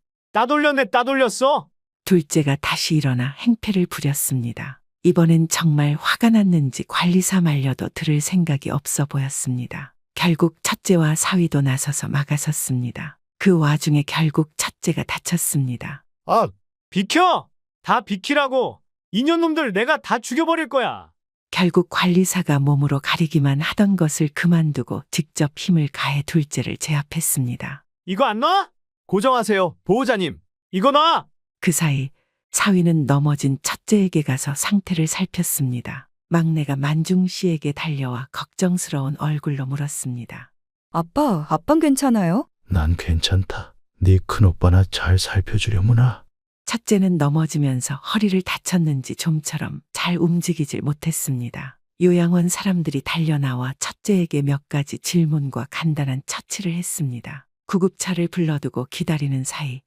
따돌렸어. 둘째가 다시 일어나 행패를 부렸습니다. 이번엔 정말 화가 났는지 관리사 말려도 들을 생각이 없어 보였습니다. 결국 첫째와 사위도 나서서 막아섰습니다. 그 와중에 결국 첫째가 다쳤습니다. 아, 비켜! 다 비키라고. 이년놈들 내가 다 죽여버릴 거야. 결국 관리사가 몸으로 가리기만 하던 것을 그만두고 직접 힘을 가해 둘째를 제압했습니다. 이거 안 놔? 고정하세요, 보호자님. 이거 놔! 그 사이 사위는 넘어진 첫째에게 가서 상태를 살폈습니다. 막내가 만중 씨에게 달려와 걱정스러운 얼굴로 물었습니다. 아빤 괜찮아요? 난 괜찮다. 네 큰오빠나 잘 살펴주려무나. 첫째는 넘어지면서 허리를 다쳤는지 좀처럼 잘 움직이질 못했습니다. 요양원 사람들이 달려나와 첫째에게 몇 가지 질문과 간단한 처치를 했습니다. 구급차를 불러두고 기다리는 사이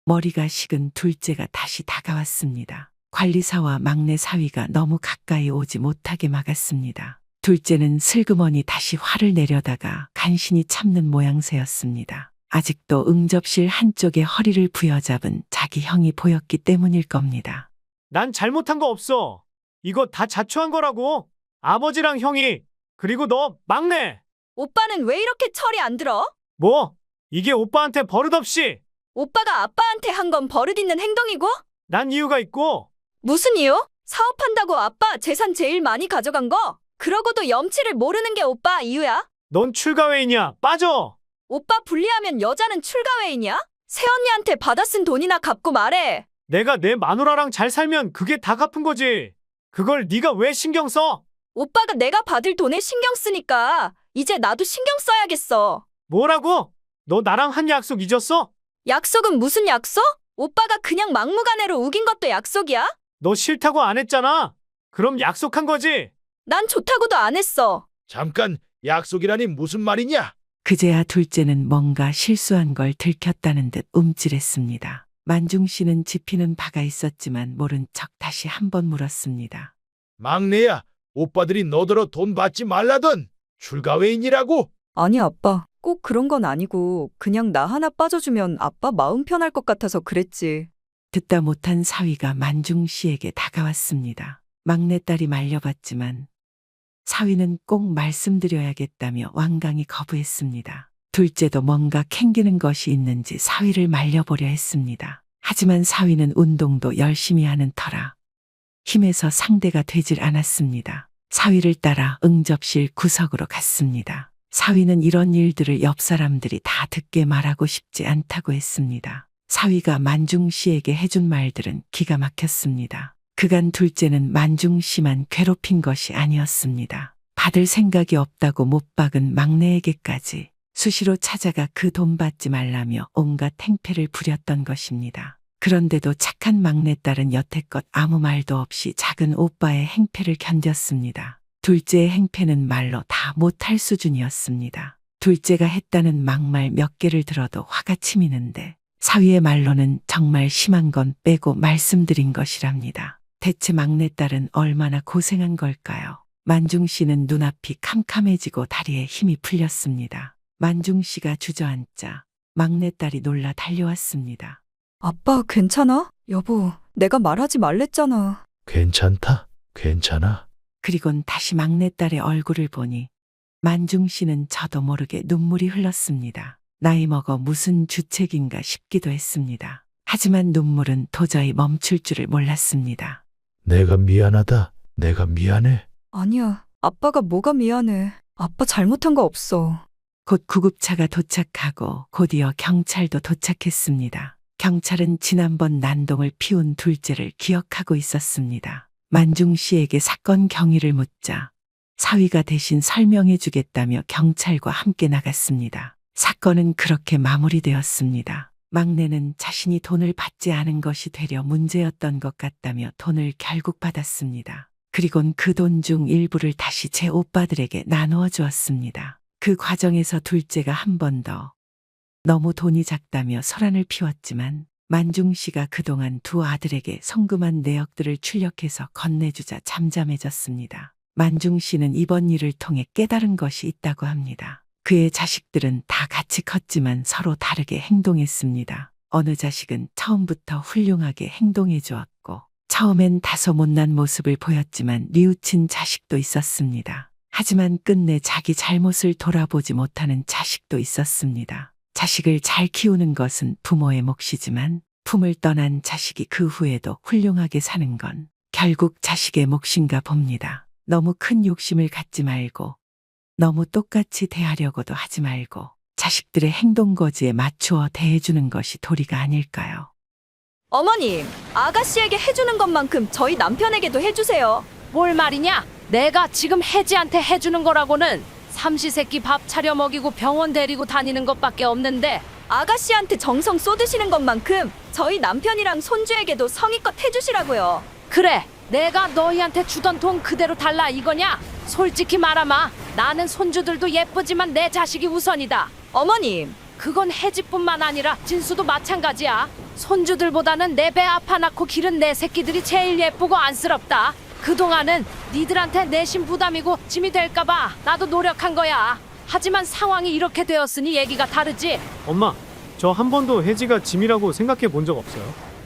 머리가 식은 둘째가 다시 다가왔습니다. 관리사와 막내 사위가 너무 가까이 오지 못하게 막았습니다. 둘째는 슬그머니 다시 화를 내려다가 간신히 참는 모양새였습니다. 아직도 응접실 한쪽에 허리를 부여잡은 자기 형이 보였기 때문일 겁니다. 난 잘못한 거 없어. 이거 다 자초한 거라고. 아버지랑 형이. 그리고 너 막내. 오빠는 왜 이렇게 철이 안 들어? 뭐? 이게 오빠한테 버릇없이. 오빠가 아빠한테 한 건 버릇 있는 행동이고? 난 이유가 있고. 무슨 이유? 사업한다고 아빠 재산 제일 많이 가져간 거? 그러고도 염치를 모르는 게 오빠 이유야? 넌 출가회인이야. 빠져. 오빠 분리하면 여자는 출가회인이야? 새언니한테 받아 쓴 돈이나 갚고 말해. 내가 내 마누라랑 잘 살면 그게 다 갚은 거지. 그걸 네가 왜 신경 써? 오빠가 내가 받을 돈에 신경 쓰니까 이제 나도 신경 써야겠어. 뭐라고? 너 나랑 한 약속 잊었어? 약속은 무슨 약속? 오빠가 그냥 막무가내로 우긴 것도 약속이야? 너 싫다고 안 했잖아. 그럼 약속한 거지. 난 좋다고도 안 했어. 잠깐, 약속이라니 무슨 말이냐? 그제야 둘째는 뭔가 실수한 걸 들켰다는 듯 움찔했습니다. 만중 씨는 짚히는 바가 있었지만 모른 척 다시 한번 물었습니다. 막내야, 오빠들이 너더러 돈 받지 말라던 출가회인이라고? 아니 아빠, 꼭 그런 건 아니고 그냥 나 하나 빠져주면 아빠 마음 편할 것 같아서 그랬지. 듣다 못한 사위가 만중 씨에게 다가왔습니다. 막내딸이 말려봤지만 사위는 꼭 말씀드려야겠다며 완강히 거부했습니다. 둘째도 뭔가 캥기는 것이 있는지 사위를 말려보려 했습니다. 하지만 사위는 운동도 열심히 하는 터라 힘에서 상대가 되질 않았습니다. 사위를 따라 응접실 구석으로 갔습니다. 사위는 이런 일들을 옆 사람들이 다 듣게 말하고 싶지 않다고 했습니다. 사위가 만중 씨에게 해준 말들은 기가 막혔습니다. 그간 둘째는 만중 씨만 괴롭힌 것이 아니었습니다. 받을 생각이 없다고 못 박은 막내에게까지 수시로 찾아가 그 돈 받지 말라며 온갖 행패를 부렸던 것입니다. 그런데도 착한 막내딸은 여태껏 아무 말도 없이 작은 오빠의 행패를 견뎠습니다. 둘째의 행패는 말로 다 못할 수준이었습니다. 둘째가 했다는 막말 몇 개를 들어도 화가 치미는데 사위의 말로는 정말 심한 건 빼고 말씀드린 것이랍니다. 대체 막내딸은 얼마나 고생한 걸까요? 만중 씨는 눈앞이 캄캄해지고 다리에 힘이 풀렸습니다. 만중 씨가 주저앉자 막내딸이 놀라 달려왔습니다. 아빠 괜찮아? 여보, 내가 말하지 말랬잖아. 괜찮다, 괜찮아. 그리곤 다시 막내딸의 얼굴을 보니 만중 씨는 저도 모르게 눈물이 흘렀습니다. 나이 먹어 무슨 주책인가 싶기도 했습니다. 하지만 눈물은 도저히 멈출 줄을 몰랐습니다. 내가 미안하다. 내가 미안해. 아니야, 아빠가 뭐가 미안해. 아빠 잘못한 거 없어. 곧 구급차가 도착하고 곧이어 경찰도 도착했습니다. 경찰은 지난번 난동을 피운 둘째를 기억하고 있었습니다. 만중 씨에게 사건 경위를 묻자 사위가 대신 설명해 주겠다며 경찰과 함께 나갔습니다. 사건은 그렇게 마무리되었습니다. 막내는 자신이 돈을 받지 않은 것이 되려 문제였던 것 같다며 돈을 결국 받았습니다. 그리곤 그 돈 중 일부를 다시 제 오빠들에게 나누어 주었습니다. 그 과정에서 둘째가 한 번 더 너무 돈이 작다며 소란을 피웠지만 만중 씨가 그동안 두 아들에게 성금한 내역들을 출력해서 건네주자 잠잠해졌습니다. 만중 씨는 이번 일을 통해 깨달은 것이 있다고 합니다. 그의 자식들은 다 같이 컸지만 서로 다르게 행동했습니다. 어느 자식은 처음부터 훌륭하게 행동해 주었고 처음엔 다소 못난 모습을 보였지만 뉘우친 자식도 있었습니다. 하지만 끝내 자기 잘못을 돌아보지 못하는 자식도 있었습니다. 자식을 잘 키우는 것은 부모의 몫이지만 품을 떠난 자식이 그 후에도 훌륭하게 사는 건 결국 자식의 몫인가 봅니다. 너무 큰 욕심을 갖지 말고 너무 똑같이 대하려고도 하지 말고 자식들의 행동거지에 맞추어 대해주는 것이 도리가 아닐까요? 어머님, 아가씨에게 해주는 것만큼 저희 남편에게도 해주세요. 뭘 말이냐? 내가 지금 혜지한테 해주는 거라고는 삼시세끼 밥 차려 먹이고 병원 데리고 다니는 것밖에 없는데 아가씨한테 정성 쏟으시는 것만큼 저희 남편이랑 손주에게도 성의껏 해주시라고요. 그래 내가 너희한테 주던 돈 그대로 달라 이거냐? 솔직히 말하마 나는 손주들도 예쁘지만 내 자식이 우선이다. 어머님, 그건 혜지뿐만 아니라 진수도 마찬가지야. 손주들보다는 내 배 아파 낳고 기른 내 새끼들이 제일 예쁘고 안쓰럽다. 그동안은 니들한테 내심 부담이고 짐이 될까봐 나도 노력한 거야. 하지만 상황이 이렇게 되었으니 얘기가 다르지. 엄마, 저 한 번도 혜지가 짐이라고 생각해 본 적 없어요.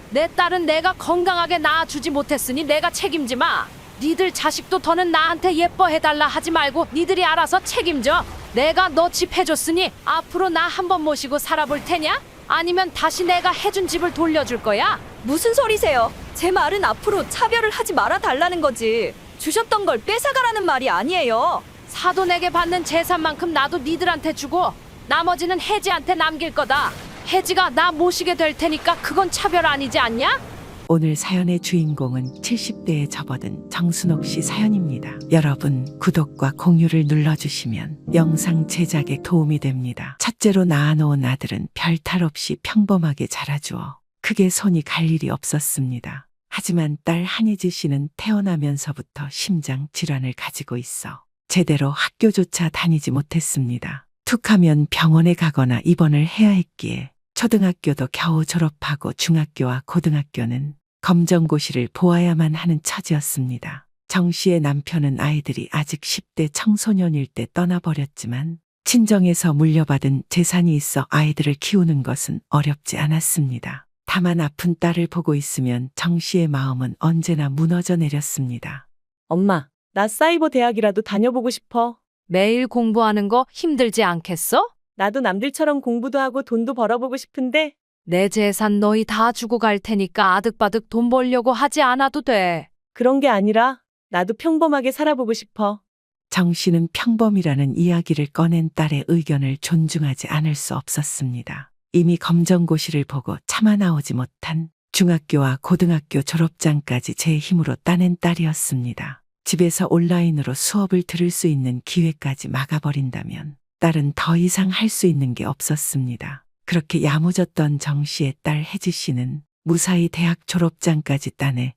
내 딸은 내가 건강하게 낳아주지 못했으니 내가 책임지마. 니들 자식도 더는 나한테 예뻐해달라 하지 말고 니들이 알아서 책임져. 내가 너 집 해줬으니 앞으로 나 한 번 모시고 살아볼 테냐? 아니면 다시 내가 해준 집을 돌려줄 거야? 무슨 소리세요? 제 말은 앞으로 차별을 하지 말아 달라는 거지. 주셨던 걸 뺏어가라는 말이 아니에요. 사돈에게 받는 재산만큼 나도 니들한테 주고 나머지는 혜지한테 남길 거다. 혜지가 나 모시게 될 테니까 그건 차별 아니지 않냐? 오늘 사연의 주인공은 70대에 접어든 정순옥 씨 사연입니다. 여러분, 구독과 공유를 눌러주시면 영상 제작에 도움이 됩니다. 첫째로 낳아놓은 아들은 별 탈 없이 평범하게 자라주어 크게 손이 갈 일이 없었습니다. 하지만 딸 한희지 씨는 태어나면서부터 심장 질환을 가지고 있어 제대로 학교조차 다니지 못했습니다. 툭하면 병원에 가거나 입원을 해야 했기에 초등학교도 겨우 졸업하고 중학교와 고등학교는 검정고시를 보아야만 하는 처지였습니다. 정 씨의 남편은 아이들이 아직 10대 청소년일 때 떠나버렸지만 친정에서 물려받은 재산이 있어 아이들을 키우는 것은 어렵지 않았습니다. 다만 아픈 딸을 보고 있으면 정 씨의 마음은 언제나 무너져 내렸습니다. 엄마, 나 사이버 대학이라도 다녀보고 싶어. 매일 공부하는 거 힘들지 않겠어? 나도 남들처럼 공부도 하고 돈도 벌어보고 싶은데 내 재산 너희 다 주고 갈 테니까 아득바득 돈 벌려고 하지 않아도 돼. 그런 게 아니라 나도 평범하게 살아보고 싶어. 정 씨는 평범이라는 이야기를 꺼낸 딸의 의견을 존중하지 않을 수 없었습니다. 이미 검정고시를 보고 차마 나오지 못한 중학교와 고등학교 졸업장까지 제 힘으로 따낸 딸이었습니다. 집에서 온라인으로 수업을 들을 수 있는 기회까지 막아버린다면 딸은 더 이상 할 수 있는 게 없었습니다. 그렇게 야무졌던 정 씨의 딸 혜지 씨는 무사히 대학 졸업장까지 따내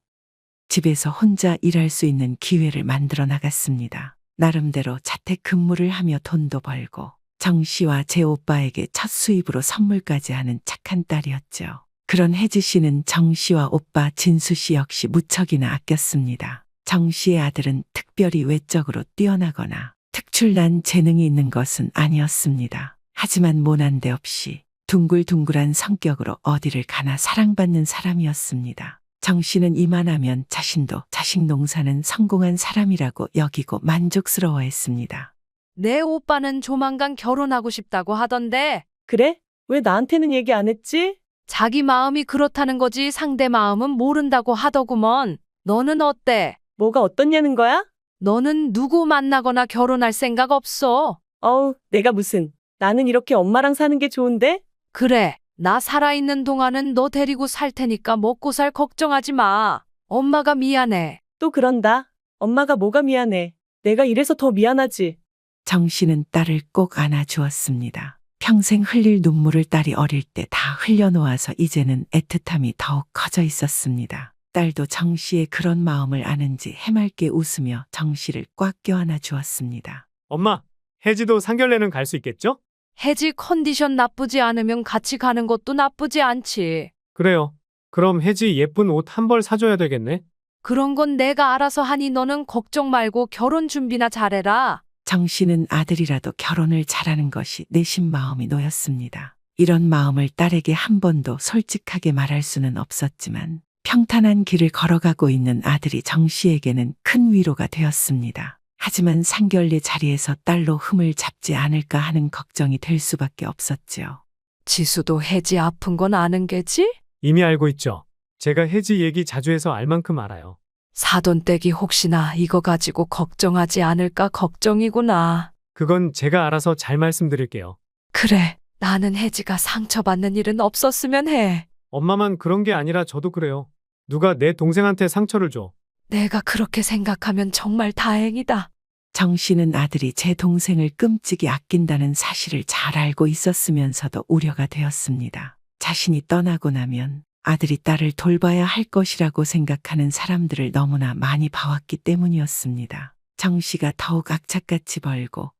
집에서 혼자 일할 수 있는 기회를 만들어 나갔습니다. 나름대로 자택근무를 하며 돈도 벌고 정 씨와 제 오빠에게 첫 수입으로 선물까지 하는 착한 딸이었죠. 그런 혜지 씨는 정 씨와 오빠 진수 씨 역시 무척이나 아꼈습니다. 정 씨의 아들은 특별히 외적으로 뛰어나거나 특출난 재능이 있는 것은 아니었습니다. 하지만 모난 데 없이 둥글둥글한 성격으로 어디를 가나 사랑받는 사람이었습니다. 정 씨는 이만하면 자신도 자식 농사는 성공한 사람이라고 여기고 만족스러워했습니다. 내 오빠는 조만간 결혼하고 싶다고 하던데 그래? 왜 나한테는 얘기 안 했지? 자기 마음이 그렇다는 거지 상대 마음은 모른다고 하더구먼. 너는 어때? 뭐가 어떻냐는 거야? 너는 누구 만나거나 결혼할 생각 없어? 어우, 내가 무슨. 나는 이렇게 엄마랑 사는 게 좋은데? 그래, 나 살아있는 동안은 너 데리고 살 테니까 먹고 살 걱정하지 마. 엄마가 미안해. 또 그런다. 엄마가 뭐가 미안해. 내가 이래서 더 미안하지. 정 씨는 딸을 꼭 안아주었습니다. 평생 흘릴 눈물을 딸이 어릴 때 다 흘려놓아서 이제는 애틋함이 더욱 커져 있었습니다. 딸도 정 씨의 그런 마음을 아는지 해맑게 웃으며 정 씨를 꽉 껴안아 주었습니다. 엄마, 혜지도 상견례는 갈 수 있겠죠? 혜지 컨디션 나쁘지 않으면 같이 가는 것도 나쁘지 않지. 그래요. 그럼 혜지 예쁜 옷 한 벌 사줘야 되겠네. 그런 건 내가 알아서 하니 너는 걱정 말고 결혼 준비나 잘해라. 정 씨는 아들이라도 결혼을 잘하는 것이 내심 마음이 놓였습니다. 이런 마음을 딸에게 한 번도 솔직하게 말할 수는 없었지만 평탄한 길을 걸어가고 있는 아들이 정 씨에게는 큰 위로가 되었습니다. 하지만 상견례 자리에서 딸로 흠을 잡지 않을까 하는 걱정이 될 수밖에 없었지요. 지수도 혜지 아픈 건 아는 게지? 이미 알고 있죠. 제가 혜지 얘기 자주 해서 알 만큼 알아요. 사돈댁이 혹시나 이거 가지고 걱정하지 않을까 걱정이구나. 그건 제가 알아서 잘 말씀드릴게요. 그래, 나는 혜지가 상처받는 일은 없었으면 해. 엄마만 그런 게 아니라 저도 그래요. 누가 내 동생한테 상처를 줘. 내가 그렇게 생각하면 정말 다행이다. 정 씨는 아들이 제 동생을 끔찍이 아낀다는 사실을 잘 알고 있었으면서도 우려가 되었습니다. 자신이 떠나고 나면 아들이 딸을 돌봐야 할 것이라고 생각하는 사람들을 너무나 많이 봐왔기 때문이었습니다. 정 씨가 더욱 악착같이 벌고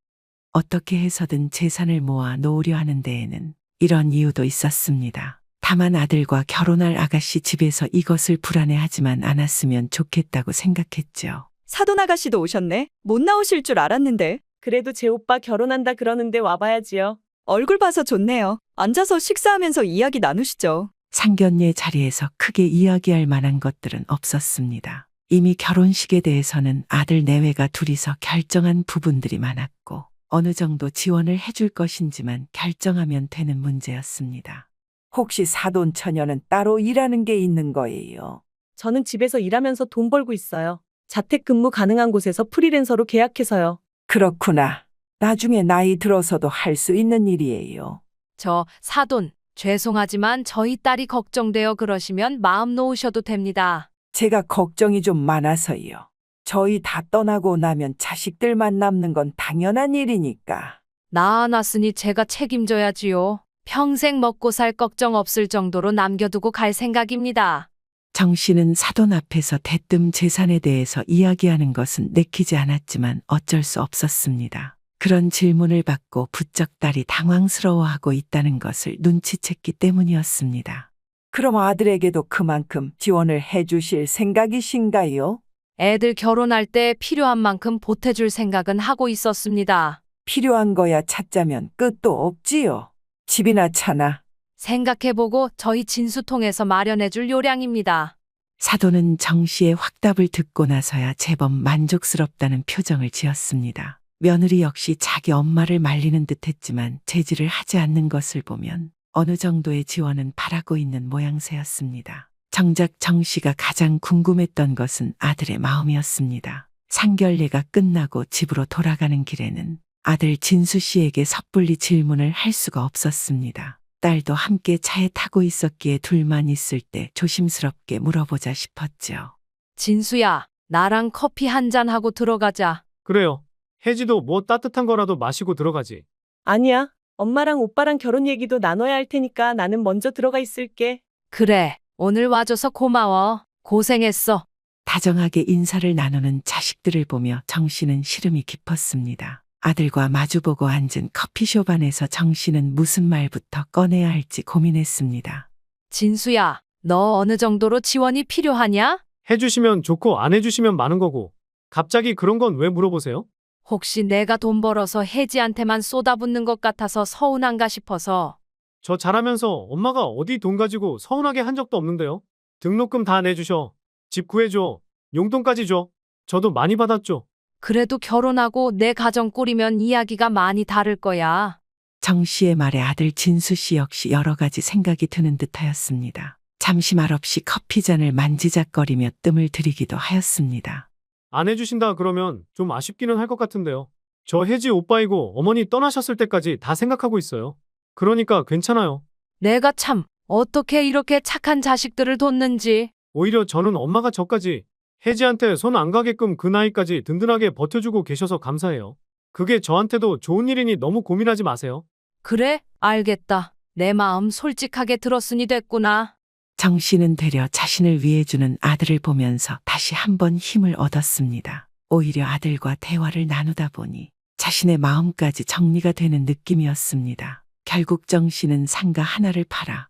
어떻게 해서든 재산을 모아 놓으려 하는 데에는 이런 이유도 있었습니다. 다만 아들과 결혼할 아가씨 집에서 이것을 불안해하지만 않았으면 좋겠다고 생각했죠. 사돈 아가씨도 오셨네. 못 나오실 줄 알았는데. 그래도 제 오빠 결혼한다 그러는데 와봐야지요. 얼굴 봐서 좋네요. 앉아서 식사하면서 이야기 나누시죠. 상견례 자리에서 크게 이야기할 만한 것들은 없었습니다. 이미 결혼식에 대해서는 아들 내외가 둘이서 결정한 부분들이 많았고 어느 정도 지원을 해줄 것인지만 결정하면 되는 문제였습니다. 혹시 사돈 처녀는 따로 일하는 게 있는 거예요? 저는 집에서 일하면서 돈 벌고 있어요. 자택근무 가능한 곳에서 프리랜서로 계약해서요. 그렇구나. 나중에 나이 들어서도 할 수 있는 일이에요. 저 사돈, 죄송하지만 저희 딸이 걱정되어 그러시면 마음 놓으셔도 됩니다. 제가 걱정이 좀 많아서요. 저희 다 떠나고 나면 자식들만 남는 건 당연한 일이니까. 낳아놨으니 제가 책임져야지요. 평생 먹고 살 걱정 없을 정도로 남겨두고 갈 생각입니다. 정 씨는 사돈 앞에서 대뜸 재산에 대해서 이야기하는 것은 내키지 않았지만 어쩔 수 없었습니다. 그런 질문을 받고 부쩍 딸이 당황스러워하고 있다는 것을 눈치챘기 때문이었습니다. 그럼 아들에게도 그만큼 지원을 해주실 생각이신가요? 애들 결혼할 때 필요한 만큼 보태줄 생각은 하고 있었습니다. 필요한 거야 찾자면 끝도 없지요. 집이나 차나. 생각해보고 저희 진수 통해서 마련해줄 요량입니다. 사돈은 정 씨의 확답을 듣고 나서야 제법 만족스럽다는 표정을 지었습니다. 며느리 역시 자기 엄마를 말리는 듯했지만 제지를 하지 않는 것을 보면 어느 정도의 지원은 바라고 있는 모양새였습니다. 정작 정 씨가 가장 궁금했던 것은 아들의 마음이었습니다. 상견례가 끝나고 집으로 돌아가는 길에는 아들 진수 씨에게 섣불리 질문을 할 수가 없었습니다. 딸도 함께 차에 타고 있었기에 둘만 있을 때 조심스럽게 물어보자 싶었죠. 진수야, 나랑 커피 한잔 하고 들어가자. 그래요. 혜지도 뭐 따뜻한 거라도 마시고 들어가지. 아니야. 엄마랑 오빠랑 결혼 얘기도 나눠야 할 테니까 나는 먼저 들어가 있을게. 그래, 오늘 와줘서 고마워. 고생했어. 다정하게 인사를 나누는 자식들을 보며 정 씨는 시름이 깊었습니다. 아들과 마주보고 앉은 커피숍 안에서 정 씨는 무슨 말부터 꺼내야 할지 고민했습니다. 진수야, 너 어느 정도로 지원이 필요하냐? 해주시면 좋고 안 해주시면 많은 거고. 갑자기 그런 건 왜 물어보세요? 혹시 내가 돈 벌어서 혜지한테만 쏟아붓는 것 같아서 서운한가 싶어서. 저 잘하면서 엄마가 어디 돈 가지고 서운하게 한 적도 없는데요. 등록금 다 내주셔. 집 구해줘. 용돈까지 줘. 저도 많이 받았죠. 그래도 결혼하고 내 가정 꾸리면 이야기가 많이 다를 거야. 정 씨의 말에 아들 진수 씨 역시 여러 가지 생각이 드는 듯하였습니다. 잠시 말없이 커피잔을 만지작거리며 뜸을 들이기도 하였습니다. 안 해주신다 그러면 좀 아쉽기는 할 것 같은데요. 저 혜지 오빠이고 어머니 떠나셨을 때까지 다 생각하고 있어요. 그러니까 괜찮아요. 내가 참 어떻게 이렇게 착한 자식들을 뒀는지. 오히려 저는 엄마가 저까지 혜지한테 손 안 가게끔 그 나이까지 든든하게 버텨주고 계셔서 감사해요. 그게 저한테도 좋은 일이니 너무 고민하지 마세요. 그래? 알겠다. 내 마음 솔직하게 들었으니 됐구나. 정 씨는 되려 자신을 위해주는 아들을 보면서 다시 한번 힘을 얻었습니다. 오히려 아들과 대화를 나누다 보니 자신의 마음까지 정리가 되는 느낌이었습니다. 결국 정 씨는 상가 하나를 팔아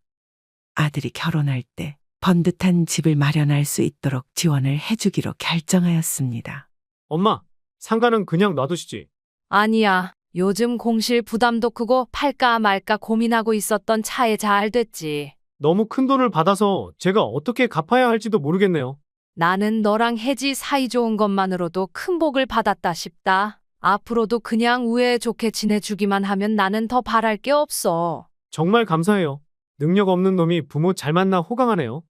아들이 결혼할 때 번듯한 집을 마련할 수 있도록 지원을 해주기로 결정하였습니다. 엄마, 상가는 그냥 놔두시지. 아니야. 요즘 공실 부담도 크고 팔까 말까 고민하고 있었던 차에 잘 됐지. 너무 큰 돈을 받아서 제가 어떻게 갚아야 할지도 모르겠네요. 나는 너랑 혜지 사이 좋은 것만으로도 큰 복을 받았다 싶다. 앞으로도 그냥 우애 좋게 지내주기만 하면 나는 더 바랄 게 없어. 정말 감사해요. 능력 없는 놈이 부모 잘 만나 호강하네요.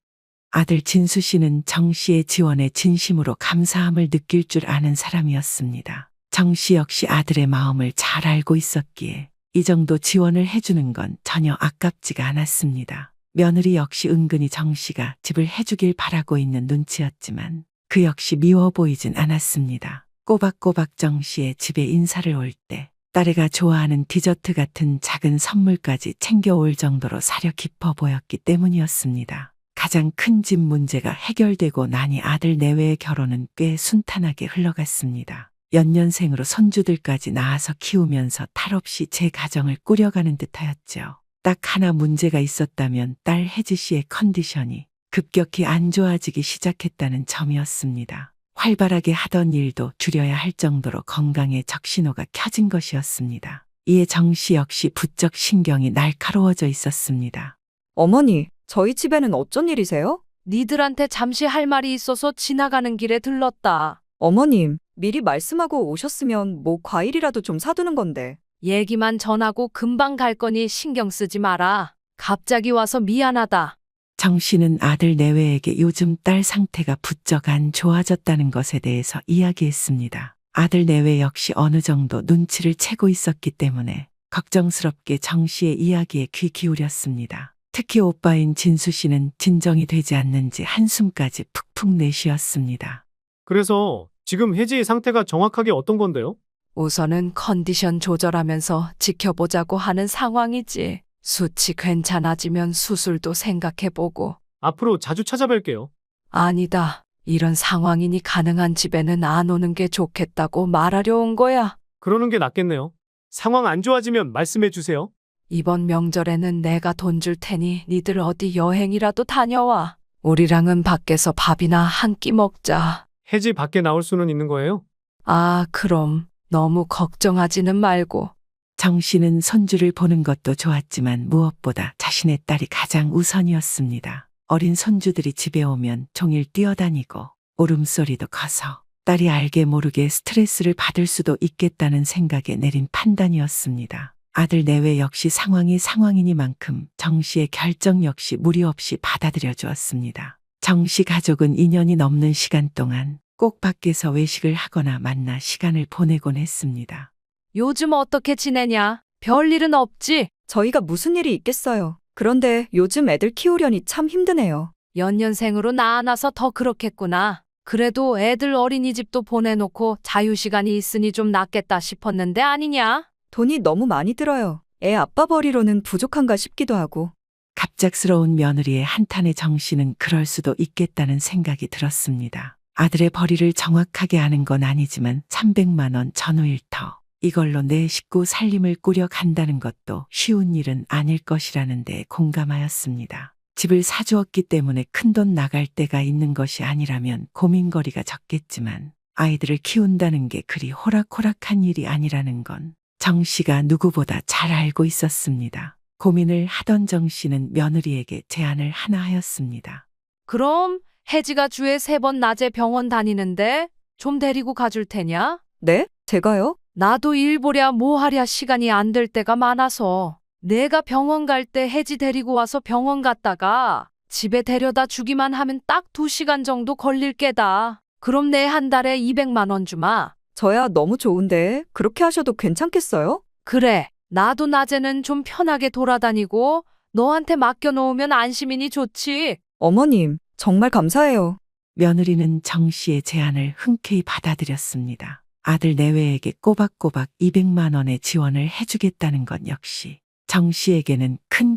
아들 진수 씨는 정 씨의 지원에 진심으로 감사함을 느낄 줄 아는 사람이었습니다. 정 씨 역시 아들의 마음을 잘 알고 있었기에 이 정도 지원을 해주는 건 전혀 아깝지가 않았습니다. 며느리 역시 은근히 정 씨가 집을 해주길 바라고 있는 눈치였지만 그 역시 미워 보이진 않았습니다. 꼬박꼬박 정 씨의 집에 인사를 올 때 딸애가 좋아하는 디저트 같은 작은 선물까지 챙겨올 정도로 사려 깊어 보였기 때문이었습니다. 가장 큰 집 문제가 해결되고 나니 아들 내외의 결혼은 꽤 순탄하게 흘러갔습니다. 연년생으로 손주들까지 낳아서 키우면서 탈없이 제 가정을 꾸려가는 듯하였죠. 딱 하나 문제가 있었다면 딸 혜지 씨의 컨디션이 급격히 안 좋아지기 시작했다는 점이었습니다. 활발하게 하던 일도 줄여야 할 정도로 건강에 적신호가 켜진 것이었습니다. 이에 정 씨 역시 부쩍 신경이 날카로워져 있었습니다. 어머니, 저희 집에는 어쩐 일이세요? 니들한테 잠시 할 말이 있어서 지나가는 길에 들렀다. 어머님, 미리 말씀하고 오셨으면 뭐 과일이라도 좀 사두는 건데. 얘기만 전하고 금방 갈 거니 신경 쓰지 마라. 갑자기 와서 미안하다. 정 씨는 아들 내외에게 요즘 딸 상태가 부쩍 안 좋아졌다는 것에 대해서 이야기했습니다. 아들 내외 역시 어느 정도 눈치를 채고 있었기 때문에 걱정스럽게 정 씨의 이야기에 귀 기울였습니다. 특히 오빠인 진수 씨는 진정이 되지 않는지 한숨까지 푹푹 내쉬었습니다. 그래서 지금 혜지의 상태가 정확하게 어떤 건데요? 우선은 컨디션 조절하면서 지켜보자고 하는 상황이지. 수치 괜찮아지면 수술도 생각해보고. 앞으로 자주 찾아뵐게요. 아니다. 이런 상황이니 가능한 집에는 안 오는 게 좋겠다고 말하려 온 거야. 그러는 게 낫겠네요. 상황 안 좋아지면 말씀해 주세요. 이번 명절에는 내가 돈 줄 테니 니들 어디 여행이라도 다녀와. 우리랑은 밖에서 밥이나 한 끼 먹자. 혜지 밖에 나올 수는 있는 거예요? 아, 그럼 너무 걱정하지는 말고. 정 씨는 손주를 보는 것도 좋았지만 무엇보다 자신의 딸이 가장 우선이었습니다. 어린 손주들이 집에 오면 종일 뛰어다니고 울음소리도 커서 딸이 알게 모르게 스트레스를 받을 수도 있겠다는 생각에 내린 판단이었습니다. 아들 내외 역시 상황이 상황이니만큼 정 씨의 결정 역시 무리 없이 받아들여 주었습니다. 정 씨 가족은 2년이 넘는 시간 동안 꼭 밖에서 외식을 하거나 만나 시간을 보내곤 했습니다. 요즘 어떻게 지내냐? 별일은 없지? 저희가 무슨 일이 있겠어요. 그런데 요즘 애들 키우려니 참 힘드네요. 연년생으로 낳아놔서 더 그렇겠구나. 그래도 애들 어린이집도 보내놓고 자유시간이 있으니 좀 낫겠다 싶었는데 아니냐? 돈이 너무 많이 들어요. 애 아빠 벌이로는 부족한가 싶기도 하고. 갑작스러운 며느리의 한탄에 정 씨는 그럴 수도 있겠다는 생각이 들었습니다. 아들의 벌이를 정확하게 아는 건 아니지만 300만 원 전후일터. 이걸로 내 식구 살림을 꾸려간다는 것도 쉬운 일은 아닐 것이라는 데 공감하였습니다. 집을 사주었기 때문에 큰돈 나갈 때가 있는 것이 아니라면 고민거리가 적겠지만 아이들을 키운다는 게 그리 호락호락한 일이 아니라는 건 정 씨가 누구보다 잘 알고 있었습니다. 고민을 하던 정 씨는 며느리에게 제안을 하나 하였습니다. 그럼 혜지가 주에 3번 낮에 병원 다니는데 좀 데리고 가줄 테냐? 네? 제가요? 나도 일 보랴 뭐 하랴 시간이 안 될 때가 많아서 내가 병원 갈 때 혜지 데리고 와서 병원 갔다가 집에 데려다 주기만 하면 딱 2시간 정도 걸릴 게다. 그럼 내 한 달에 200만 원 주마. 저야 너무 좋은데 그렇게 하셔도 괜찮겠어요? 그래, 나도 낮에는 좀 편하게 돌아다니고 너한테 맡겨놓으면 안심이니 좋지. 어머님, 정말 감사해요. 며느리는 정 씨의 제안을 흔쾌히 받아들였습니다. 아들 내외에게 꼬박꼬박 200만 원의 지원을 해주겠다는 것 역시 정 씨에게는 큰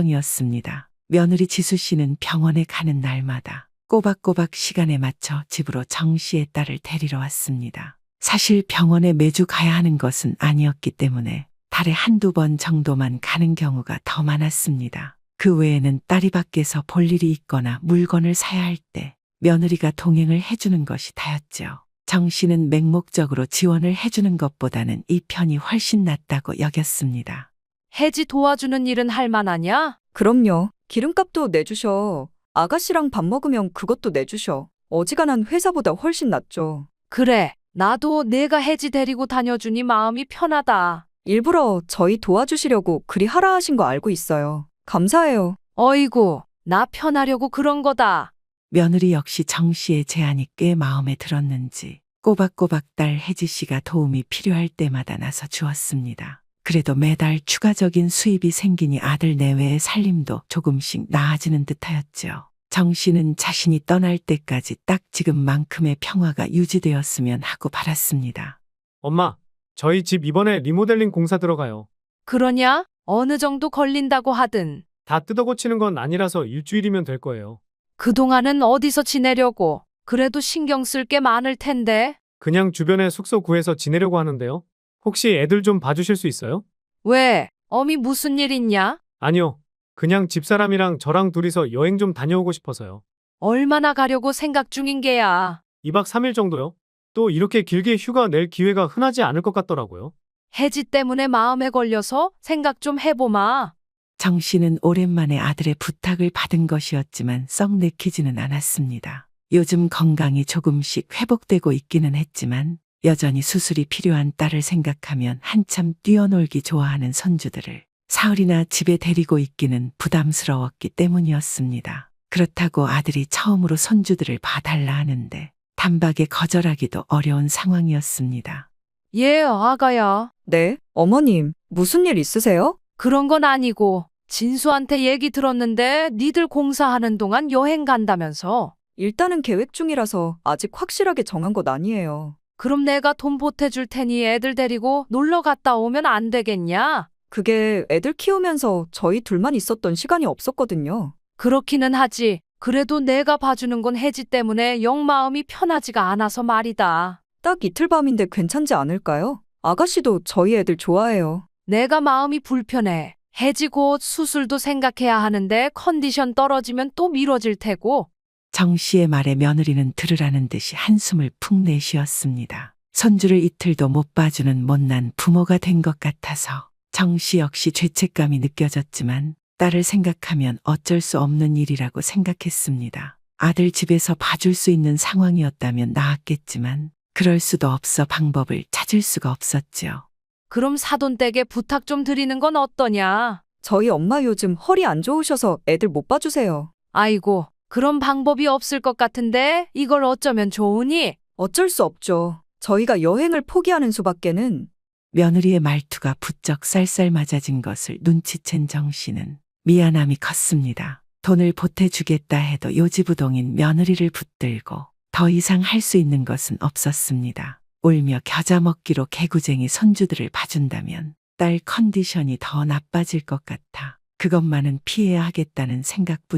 결정이었습니다. 며느리 지수 씨는 병원에 가는 날마다 꼬박꼬박 시간에 맞춰 집으로 정 씨의 딸을 데리러 왔습니다. 사실 병원에 매주 가야 하는 것은 아니었기 때문에 달에 한두 번 정도만 가는 경우가 더 많았습니다. 그 외에는 딸이 밖에서 볼 일이 있거나 물건을 사야 할 때 며느리가 동행을 해주는 것이 다였죠. 정 씨는 맹목적으로 지원을 해주는 것보다는 이 편이 훨씬 낫다고 여겼습니다. 혜지 도와주는 일은 할 만하냐? 그럼요. 기름값도 내주셔. 아가씨랑 밥 먹으면 그것도 내주셔. 어지간한 회사보다 훨씬 낫죠. 그래, 나도 내가 혜지 데리고 다녀주니 마음이 편하다. 일부러 저희 도와주시려고 그리 하라 하신 거 알고 있어요. 감사해요. 어이구, 나 편하려고 그런 거다. 며느리 역시 정 씨의 제안이 꽤 마음에 들었는지 꼬박꼬박 딸 혜지 씨가 도움이 필요할 때마다 나서 주었습니다. 그래도 매달 추가적인 수입이 생기니 아들 내외의 살림도 조금씩 나아지는 듯하였죠. 정 씨는 자신이 떠날 때까지 딱 지금만큼의 평화가 유지되었으면 하고 바랐습니다. 엄마, 저희 집 이번에 리모델링 공사 들어가요. 그러냐? 어느 정도 걸린다고 하든. 다 뜯어고치는 건 아니라서 일주일이면 될 거예요. 그동안은 어디서 지내려고? 그래도 신경 쓸 게 많을 텐데. 그냥 주변에 숙소 구해서 지내려고 하는데요. 혹시 애들 좀 봐주실 수 있어요? 왜? 어미 무슨 일 있냐? 아니요. 그냥 집사람이랑 저랑 둘이서 여행 좀 다녀오고 싶어서요. 얼마나 가려고 생각 중인 게야. 2박 3일 정도요? 또 이렇게 길게 휴가 낼 기회가 흔하지 않을 것 같더라고요. 혜지 때문에 마음에 걸려서 생각 좀 해보마. 정 씨는 오랜만에 아들의 부탁을 받은 것이었지만 썩 내키지는 않았습니다. 요즘 건강이 조금씩 회복되고 있기는 했지만 여전히 수술이 필요한 딸을 생각하면 한참 뛰어놀기 좋아하는 손주들을 사흘이나 집에 데리고 있기는 부담스러웠기 때문이었습니다. 그렇다고 아들이 처음으로 손주들을 봐달라 하는데 단박에 거절하기도 어려운 상황이었습니다. 예, 아가야. 네, 어머님, 무슨 일 있으세요? 그런 건 아니고 진수한테 얘기 들었는데 니들 공사하는 동안 여행 간다면서. 일단은 계획 중이라서 아직 확실하게 정한 것 아니에요. 그럼 내가 돈 보태줄 테니 애들 데리고 놀러 갔다 오면 안 되겠냐? 그게 애들 키우면서 저희 둘만 있었던 시간이 없었거든요. 그렇기는 하지. 그래도 내가 봐주는 건 혜지 때문에 영 마음이 편하지가 않아서 말이다. 딱 이틀 밤인데 괜찮지 않을까요? 아가씨도 저희 애들 좋아해요. 내가 마음이 불편해. 혜지 곧 수술도 생각해야 하는데 컨디션 떨어지면 또 미뤄질 테고. 정 씨의 말에 며느리는 들으라는 듯이 한숨을 푹 내쉬었습니다. 손주를 이틀도 못 봐주는 못난 부모가 된 것 같아서 정 씨 역시 죄책감이 느껴졌지만 딸을 생각하면 어쩔 수 없는 일이라고 생각했습니다. 아들 집에서 봐줄 수 있는 상황이었다면 나았겠지만 그럴 수도 없어 방법을 찾을 수가 없었죠. 그럼 사돈댁에 부탁 좀 드리는 건 어떠냐? 저희 엄마 요즘 허리 안 좋으셔서 애들 못 봐주세요. 아이고, 그런 방법이 없을 것 같은데 이걸 어쩌면 좋으니? 어쩔 수 없죠. 저희가 여행을 포기하는 수밖에는. 며느리의 말투가 부쩍 쌀쌀 맞아진 것을 눈치챈 정 씨는 미안함이 컸습니다. 돈을 보태주겠다 해도 요지부동인 며느리를 붙들고 더 이상 할 수 있는 것은 없었습니다. 울며 겨자 먹기로 개구쟁이 손주들을 봐준다면 딸 컨디션이 더 나빠질 것 같아 그것만은 피해야 하겠다는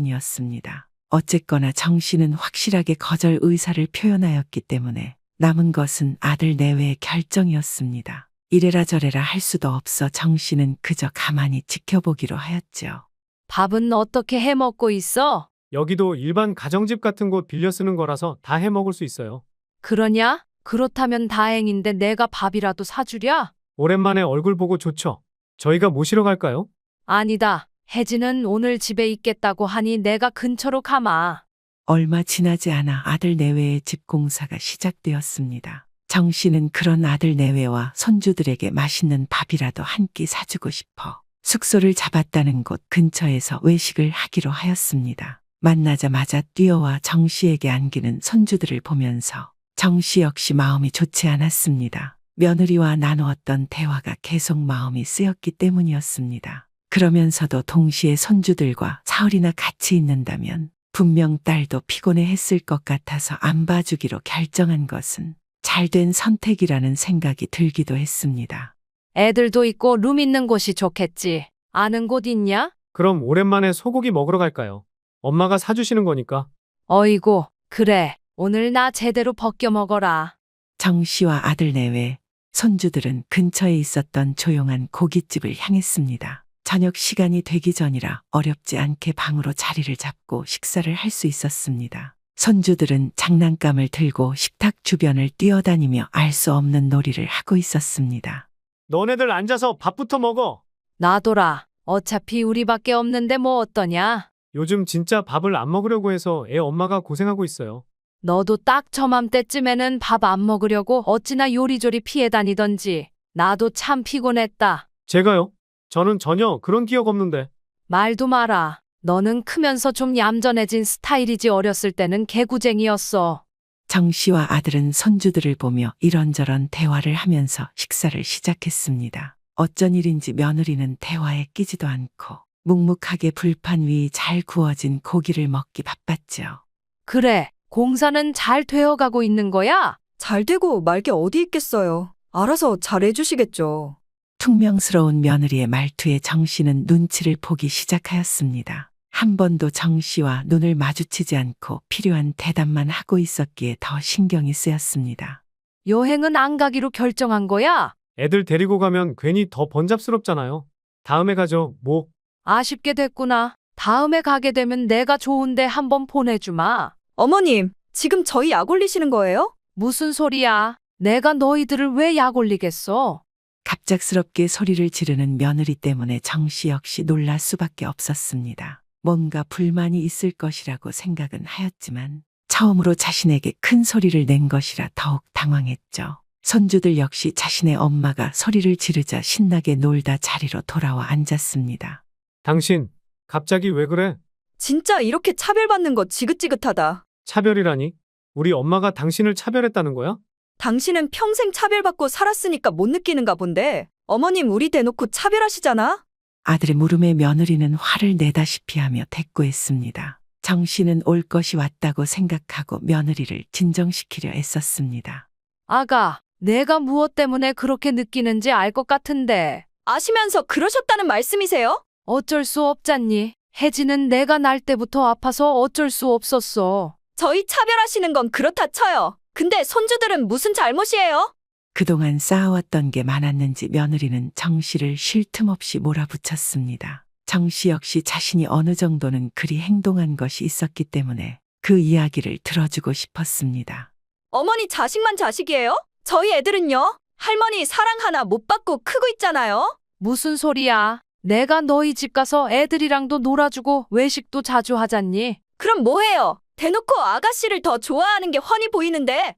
생각뿐이었습니다. 어쨌거나 정 씨는 확실하게 거절 의사를 표현하였기 때문에 남은 것은 아들 내외의 결정이었습니다. 이래라 저래라 할 수도 없어 정 씨는 그저 가만히 지켜보기로 하였죠. 밥은 어떻게 해 먹고 있어? 여기도 일반 가정집 같은 곳 빌려 쓰는 거라서 다 해 먹을 수 있어요. 그러냐? 그렇다면 다행인데 내가 밥이라도 사주랴? 오랜만에 얼굴 보고 좋죠. 저희가 모시러 갈까요? 아니다. 혜지는 오늘 집에 있겠다고 하니 내가 근처로 가마. 얼마 지나지 않아 아들 내외의 집 공사가 시작되었습니다. 정 씨는 그런 아들 내외와 손주들에게 맛있는 밥이라도 한 끼 사주고 싶어 숙소를 잡았다는 곳 근처에서 외식을 하기로 하였습니다. 만나자마자 뛰어와 정 씨에게 안기는 손주들을 보면서 정 씨 역시 마음이 좋지 않았습니다. 며느리와 나누었던 대화가 계속 마음이 쓰였기 때문이었습니다. 그러면서도 동시에 손주들과 사흘이나 같이 있는다면 분명 딸도 피곤해했을 것 같아서 안 봐주기로 결정한 것은 잘된 선택이라는 생각이 들기도 했습니다. 애들도 있고 룸 있는 곳이 좋겠지. 아는 곳 있냐? 그럼 오랜만에 소고기 먹으러 갈까요? 엄마가 사주시는 거니까. 어이구, 그래. 오늘 나 제대로 벗겨 먹어라. 정 씨와 아들 내외, 손주들은 근처에 있었던 조용한 고깃집을 향했습니다. 저녁 시간이 되기 전이라 어렵지 않게 방으로 자리를 잡고 식사를 할 수 있었습니다. 손주들은 장난감을 들고 식탁 주변을 뛰어다니며 알 수 없는 놀이를 하고 있었습니다. 너네들 앉아서 밥부터 먹어. 놔둬라. 어차피 우리밖에 없는데 뭐 어떠냐? 요즘 진짜 밥을 안 먹으려고 해서 애 엄마가 고생하고 있어요. 너도 딱 저맘때쯤에는 밥 안 먹으려고 어찌나 요리조리 피해 다니던지. 나도 참 피곤했다. 제가요? 저는 전혀 그런 기억 없는데. 말도 마라. 너는 크면서 좀 얌전해진 스타일이지 어렸을 때는 개구쟁이였어. 정 씨와 아들은 손주들을 보며 이런저런 대화를 하면서 식사를 시작했습니다. 어쩐 일인지 며느리는 대화에 끼지도 않고 묵묵하게 불판 위 잘 구워진 고기를 먹기 바빴죠. 그래, 공사는 잘 되어가고 있는 거야? 잘 되고 말게 어디 있겠어요. 알아서 잘 해주시겠죠. 퉁명스러운 며느리의 말투에 정 씨는 눈치를 보기 시작하였습니다. 한 번도 정 씨와 눈을 마주치지 않고 필요한 대답만 하고 있었기에 더 신경이 쓰였습니다. 여행은 안 가기로 결정한 거야? 애들 데리고 가면 괜히 더 번잡스럽잖아요. 다음에 가죠, 뭐. 아쉽게 됐구나. 다음에 가게 되면 내가 좋은데 한번 보내주마. 어머님, 지금 저희 약 올리시는 거예요? 무슨 소리야? 내가 너희들을 왜 약 올리겠어? 갑작스럽게 소리를 지르는 며느리 때문에 정 씨 역시 놀랄 수밖에 없었습니다. 뭔가 불만이 있을 것이라고 생각은 하였지만 처음으로 자신에게 큰 소리를 낸 것이라 더욱 당황했죠. 손주들 역시 자신의 엄마가 소리를 지르자 신나게 놀다 자리로 돌아와 앉았습니다. 당신 갑자기 왜 그래? 진짜 이렇게 차별받는 거 지긋지긋하다. 차별이라니? 우리 엄마가 당신을 차별했다는 거야? 당신은 평생 차별받고 살았으니까 못 느끼는가 본데. 어머님 우리 대놓고 차별하시잖아? 아들의 물음에 며느리는 화를 내다시피 하며 대꾸했습니다. 정 씨는 올 것이 왔다고 생각하고 며느리를 진정시키려 애썼습니다. 아가, 내가 무엇 때문에 그렇게 느끼는지 알 것 같은데 아시면서 그러셨다는 말씀이세요? 어쩔 수 없잖니. 혜진은 내가 날 때부터 아파서 어쩔 수 없었어. 저희 차별하시는 건 그렇다 쳐요. 근데 손주들은 무슨 잘못이에요? 그동안 쌓아왔던 게 많았는지 며느리는 정 씨를 쉴 틈 없이 몰아붙였습니다. 정 씨 역시 자신이 어느 정도는 그리 행동한 것이 있었기 때문에 그 이야기를 들어주고 싶었습니다. 어머니 자식만 자식이에요? 저희 애들은요? 할머니 사랑 하나 못 받고 크고 있잖아요. 무슨 소리야? 내가 너희 집 가서 애들이랑도 놀아주고 외식도 자주 하잖니. 그럼 뭐해요? 대놓고 아가씨를 더 좋아하는 게 훤히 보이는데.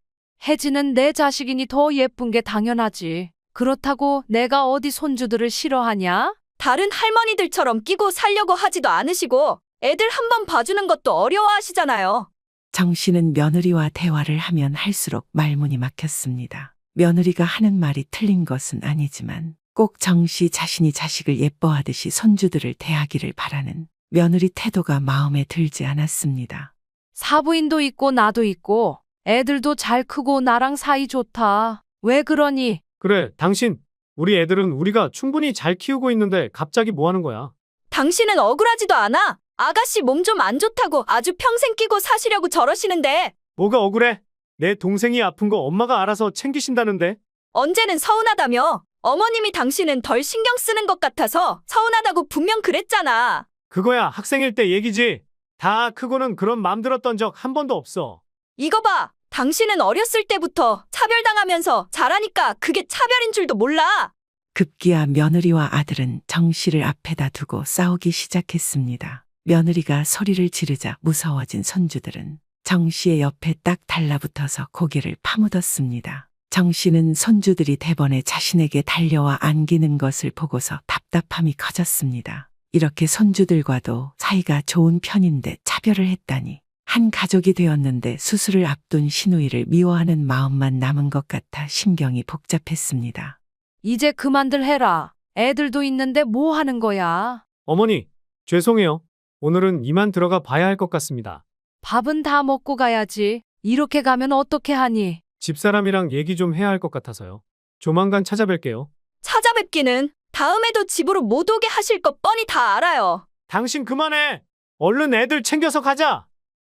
혜진은 내 자식이니 더 예쁜 게 당연하지. 그렇다고 내가 어디 손주들을 싫어하냐? 다른 할머니들처럼 끼고 살려고 하지도 않으시고 애들 한 번 봐주는 것도 어려워하시잖아요. 정 씨는 며느리와 대화를 하면 할수록 말문이 막혔습니다. 며느리가 하는 말이 틀린 것은 아니지만 꼭 정 씨 자신이 자식을 예뻐하듯이 손주들을 대하기를 바라는 며느리 태도가 마음에 들지 않았습니다. 사부인도 있고 나도 있고 애들도 잘 크고 나랑 사이 좋다. 왜 그러니? 그래, 당신. 우리 애들은 우리가 충분히 잘 키우고 있는데 갑자기 뭐 하는 거야? 당신은 억울하지도 않아. 아가씨 몸 좀 안 좋다고 아주 평생 끼고 사시려고 저러시는데 뭐가 억울해? 내 동생이 아픈 거 엄마가 알아서 챙기신다는데? 언제는 서운하다며. 어머님이 당신은 덜 신경 쓰는 것 같아서 서운하다고 분명 그랬잖아. 그거야 학생일 때 얘기지. 다 크고는 그런 맘 들었던 적 한 번도 없어. 이거 봐. 당신은 어렸을 때부터 차별당하면서 자라니까 그게 차별인 줄도 몰라. 급기야 며느리와 아들은 정 씨를 앞에다 두고 싸우기 시작했습니다. 며느리가 소리를 지르자 무서워진 손주들은 정 씨의 옆에 딱 달라붙어서 고개를 파묻었습니다. 정 씨는 손주들이 대번에 자신에게 달려와 안기는 것을 보고서 답답함이 커졌습니다. 이렇게 손주들과도 사이가 좋은 편인데 차별을 했다니. 한 가족이 되었는데 수술을 앞둔 시누이를 미워하는 마음만 남은 것 같아 심경이 복잡했습니다. 이제 그만들 해라. 애들도 있는데 뭐 하는 거야? 어머니, 죄송해요. 오늘은 이만 들어가 봐야 할 것 같습니다. 밥은 다 먹고 가야지. 이렇게 가면 어떻게 하니? 집사람이랑 얘기 좀 해야 할 것 같아서요. 조만간 찾아뵐게요. 찾아뵙기는 다음에도 집으로 못 오게 하실 거 뻔히 다 알아요. 당신 그만해. 얼른 애들 챙겨서 가자.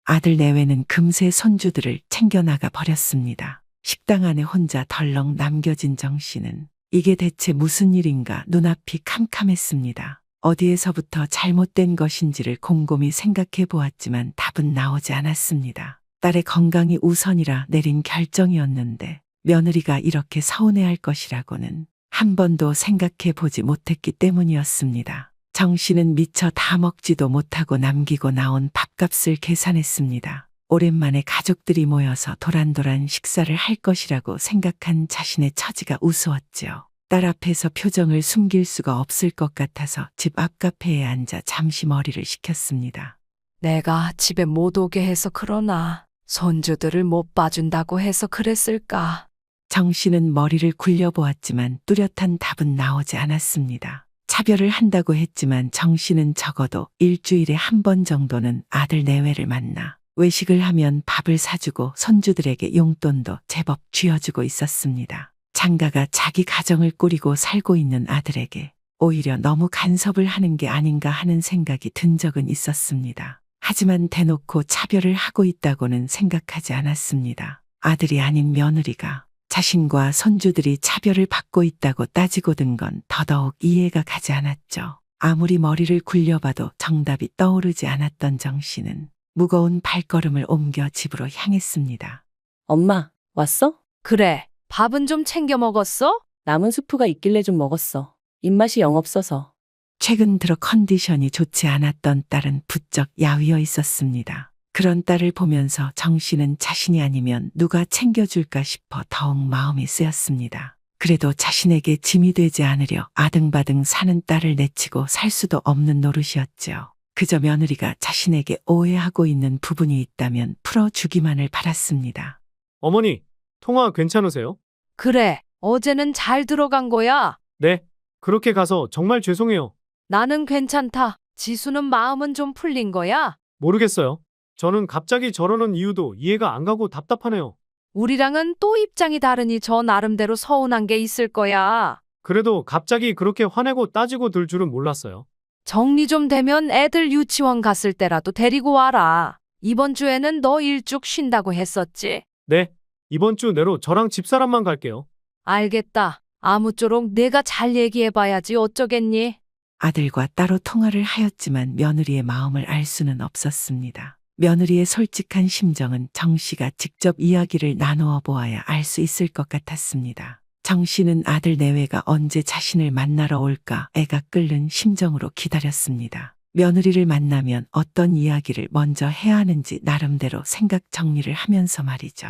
아들 내외는 금세 손주들을 챙겨나가 버렸습니다. 식당 안에 혼자 덜렁 남겨진 정 씨는 이게 대체 무슨 일인가 눈앞이 캄캄했습니다. 어디에서부터 잘못된 것인지를 곰곰이 생각해 보았지만 답은 나오지 않았습니다. 딸의 건강이 우선이라 내린 결정이었는데 며느리가 이렇게 서운해할 것이라고는 한 번도 생각해 보지 못했기 때문이었습니다. 정 씨는 미처 다 먹지도 못하고 남기고 나온 밥값을 계산했습니다. 오랜만에 가족들이 모여서 도란도란 식사를 할 것이라고 생각한 자신의 처지가 우스웠지요. 딸 앞에서 표정을 숨길 수가 없을 것 같아서 집 앞 카페에 앉아 잠시 머리를 식혔습니다. 내가 집에 못 오게 해서 그러나 손주들을 못 봐준다고 해서 그랬을까? 정 씨는 머리를 굴려보았지만 뚜렷한 답은 나오지 않았습니다. 차별을 한다고 했지만 정 씨는 적어도 일주일에 한 번 정도는 아들 내외를 만나 외식을 하면 밥을 사주고 손주들에게 용돈도 제법 쥐어주고 있었습니다. 장가가 자기 가정을 꾸리고 살고 있는 아들에게 오히려 너무 간섭을 하는 게 아닌가 하는 생각이 든 적은 있었습니다. 하지만 대놓고 차별을 하고 있다고는 생각하지 않았습니다. 아들이 아닌 며느리가 자신과 손주들이 차별을 받고 있다고 따지고 든 건 더더욱 이해가 가지 않았죠. 아무리 머리를 굴려봐도 정답이 떠오르지 않았던 정 씨는 무거운 발걸음을 옮겨 집으로 향했습니다. 엄마, 왔어? 그래, 밥은 좀 챙겨 먹었어? 남은 수프가 있길래 좀 먹었어. 입맛이 영 없어서. 최근 들어 컨디션이 좋지 않았던 딸은 부쩍 야위어 있었습니다. 그런 딸을 보면서 정 씨는 자신이 아니면 누가 챙겨줄까 싶어 더욱 마음이 쓰였습니다. 그래도 자신에게 짐이 되지 않으려 아등바등 사는 딸을 내치고 살 수도 없는 노릇이었죠. 그저 며느리가 자신에게 오해하고 있는 부분이 있다면 풀어주기만을 바랐습니다. 어머니, 통화 괜찮으세요? 그래, 어제는 잘 들어간 거야. 네. 그렇게 가서 정말 죄송해요. 나는 괜찮다. 지수는 마음은 좀 풀린 거야? 모르겠어요. 저는 갑자기 저러는 이유도 이해가 안 가고 답답하네요. 우리랑은 또 입장이 다르니 저 나름대로 서운한 게 있을 거야. 그래도 갑자기 그렇게 화내고 따지고 들 줄은 몰랐어요. 정리 좀 되면 애들 유치원 갔을 때라도 데리고 와라. 이번 주에는 너 일찍 쉰다고 했었지. 네. 이번 주 내로 저랑 집사람만 갈게요. 알겠다. 아무쪼록 내가 잘 얘기해봐야지 어쩌겠니? 아들과 따로 통화를 하였지만 며느리의 마음을 알 수는 없었습니다. 며느리의 솔직한 심정은 정 씨가 직접 이야기를 나누어 보아야 알 수 있을 것 같았습니다. 정 씨는 아들 내외가 언제 자신을 만나러 올까 애가 끓는 심정으로 기다렸습니다. 며느리를 만나면 어떤 이야기를 먼저 해야 하는지 나름대로 생각 정리를 하면서 말이죠.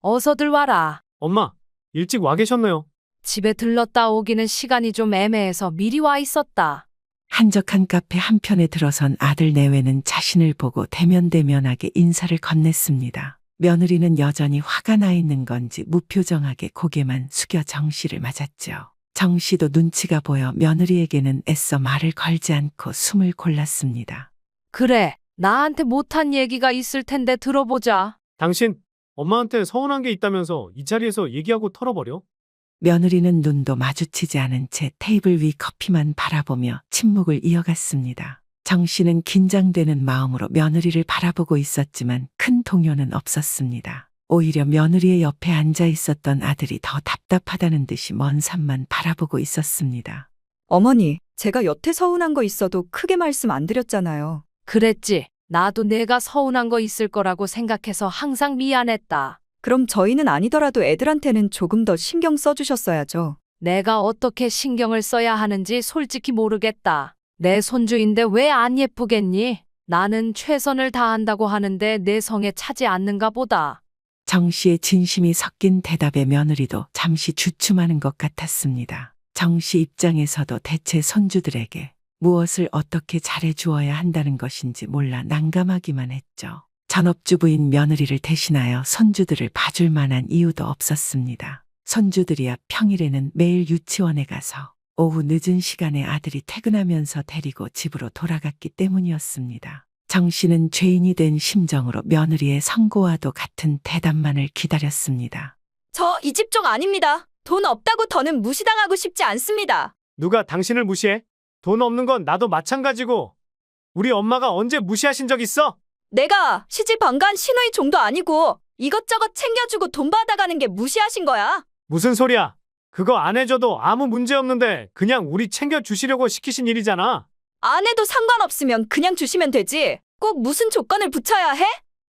어서들 와라. 엄마, 일찍 와 계셨네요. 집에 들렀다 오기는 시간이 좀 애매해서 미리 와 있었다. 한적한 카페 한편에 들어선 아들 내외는 자신을 보고 대면대면하게 인사를 건넸습니다. 며느리는 여전히 화가 나 있는 건지 무표정하게 고개만 숙여 정 씨를 맞았죠. 정 씨도 눈치가 보여 며느리에게는 애써 말을 걸지 않고 숨을 골랐습니다. 그래, 나한테 못한 얘기가 있을 텐데 들어보자. 당신, 엄마한테 서운한 게 있다면서 이 자리에서 얘기하고 털어버려? 며느리는 눈도 마주치지 않은 채 테이블 위 커피만 바라보며 침묵을 이어갔습니다. 정 씨는 긴장되는 마음으로 며느리를 바라보고 있었지만 큰 동요는 없었습니다. 오히려 며느리의 옆에 앉아 있었던 아들이 더 답답하다는 듯이 먼 산만 바라보고 있었습니다. 어머니, 제가 여태 서운한 거 있어도 크게 말씀 안 드렸잖아요. 그랬지. 나도 내가 서운한 거 있을 거라고 생각해서 항상 미안했다. 그럼 저희는 아니더라도 애들한테는 조금 더 신경 써주셨어야죠. 내가 어떻게 신경을 써야 하는지 솔직히 모르겠다. 내 손주인데 왜 안 예쁘겠니? 나는 최선을 다한다고 하는데 내 성에 차지 않는가 보다. 정 씨의 진심이 섞인 대답에 며느리도 잠시 주춤하는 것 같았습니다. 정 씨 입장에서도 대체 손주들에게 무엇을 어떻게 잘해주어야 한다는 것인지 몰라 난감하기만 했죠. 전업주부인 며느리를 대신하여 손주들을 봐줄 만한 이유도 없었습니다. 손주들이야 평일에는 매일 유치원에 가서 오후 늦은 시간에 아들이 퇴근하면서 데리고 집으로 돌아갔기 때문이었습니다. 정 씨는 죄인이 된 심정으로 며느리의 선고와도 같은 대답만을 기다렸습니다. 저 이 집 쪽 아닙니다. 돈 없다고 더는 무시당하고 싶지 않습니다. 누가 당신을 무시해? 돈 없는 건 나도 마찬가지고. 우리 엄마가 언제 무시하신 적 있어? 내가 시집 안 간 시누이 종도 아니고 이것저것 챙겨주고 돈 받아가는 게 무시하신 거야? 무슨 소리야? 그거 안 해줘도 아무 문제 없는데 그냥 우리 챙겨주시려고 시키신 일이잖아. 안 해도 상관없으면 그냥 주시면 되지. 꼭 무슨 조건을 붙여야 해?